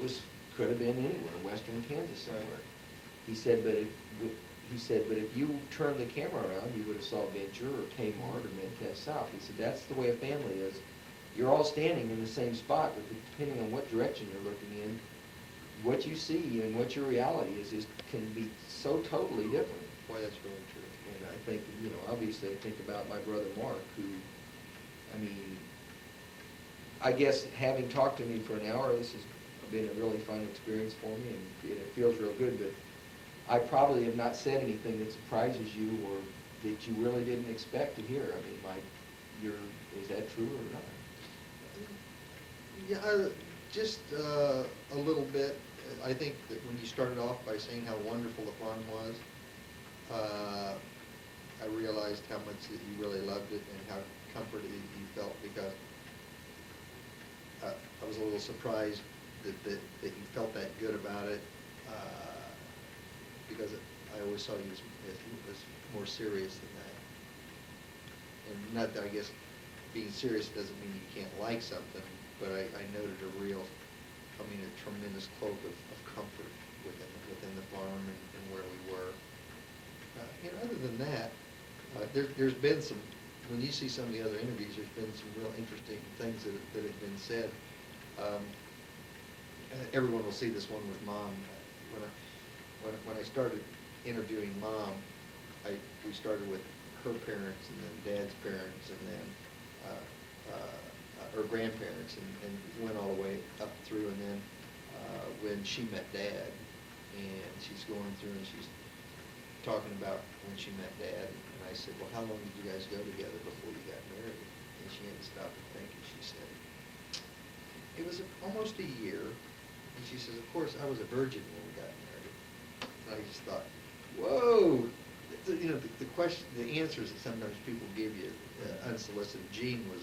could have been anywhere, western Kansas somewhere. Right. He said, but if you turned the camera around, you would have saw Venture or Kmart or Metcalf South. He said, that's the way a family is. You're all standing in the same spot, but depending on what direction you're looking in, what you see and what your reality is can be so totally different. Boy, that's really true. And I think, obviously I think about my brother Mark, who, I guess having talked to me for an hour, this has been a really fun experience for me, and it feels real good, but I probably have not said anything that surprises you or that you really didn't expect to hear. Is that true or not? Yeah, just a little bit. I think that when you started off by saying how wonderful the farm was, I realized how much that you really loved it and how comforted you felt, because I was a little surprised that you felt that good about it, because I always saw you as more serious than that. And not that, I guess, being serious doesn't mean you can't like something, but I noted a tremendous cloak of comfort within the farm and where we were. Other than that, there's been some, when you see some of the other interviews, there's been some real interesting things that have been said. Everyone will see this one with Mom. When I started interviewing Mom, we started with her parents and then Dad's parents and then her grandparents and went all the way up through, and then when she met Dad, and she's going through and she's talking about when she met Dad, and I said, well, how long did you guys go together before you got married? And she had to stop and think, and she said, it was almost a year. And she says, of course, I was a virgin when we got married. And I just thought, whoa. The question, the answers that sometimes people give you, unsolicited. Gene was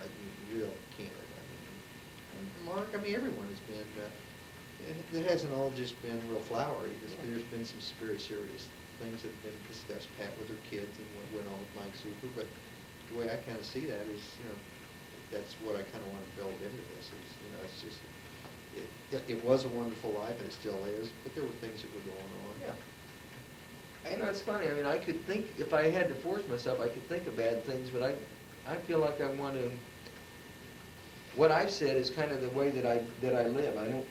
like real candid. And Mark, everyone has been. It hasn't all just been real flowery. There's been some very serious things that have been discussed. Pat with her kids and what went on with Mike Super. But the way I kind of see that is, that's what I kind of want to build into this. Is it's just. It was a wonderful life, and it still is, but there were things that were going on. Yeah. It's funny. I could think, if I had to force myself, I could think of bad things, but I feel like I want to. What I've said is kind of the way that I live.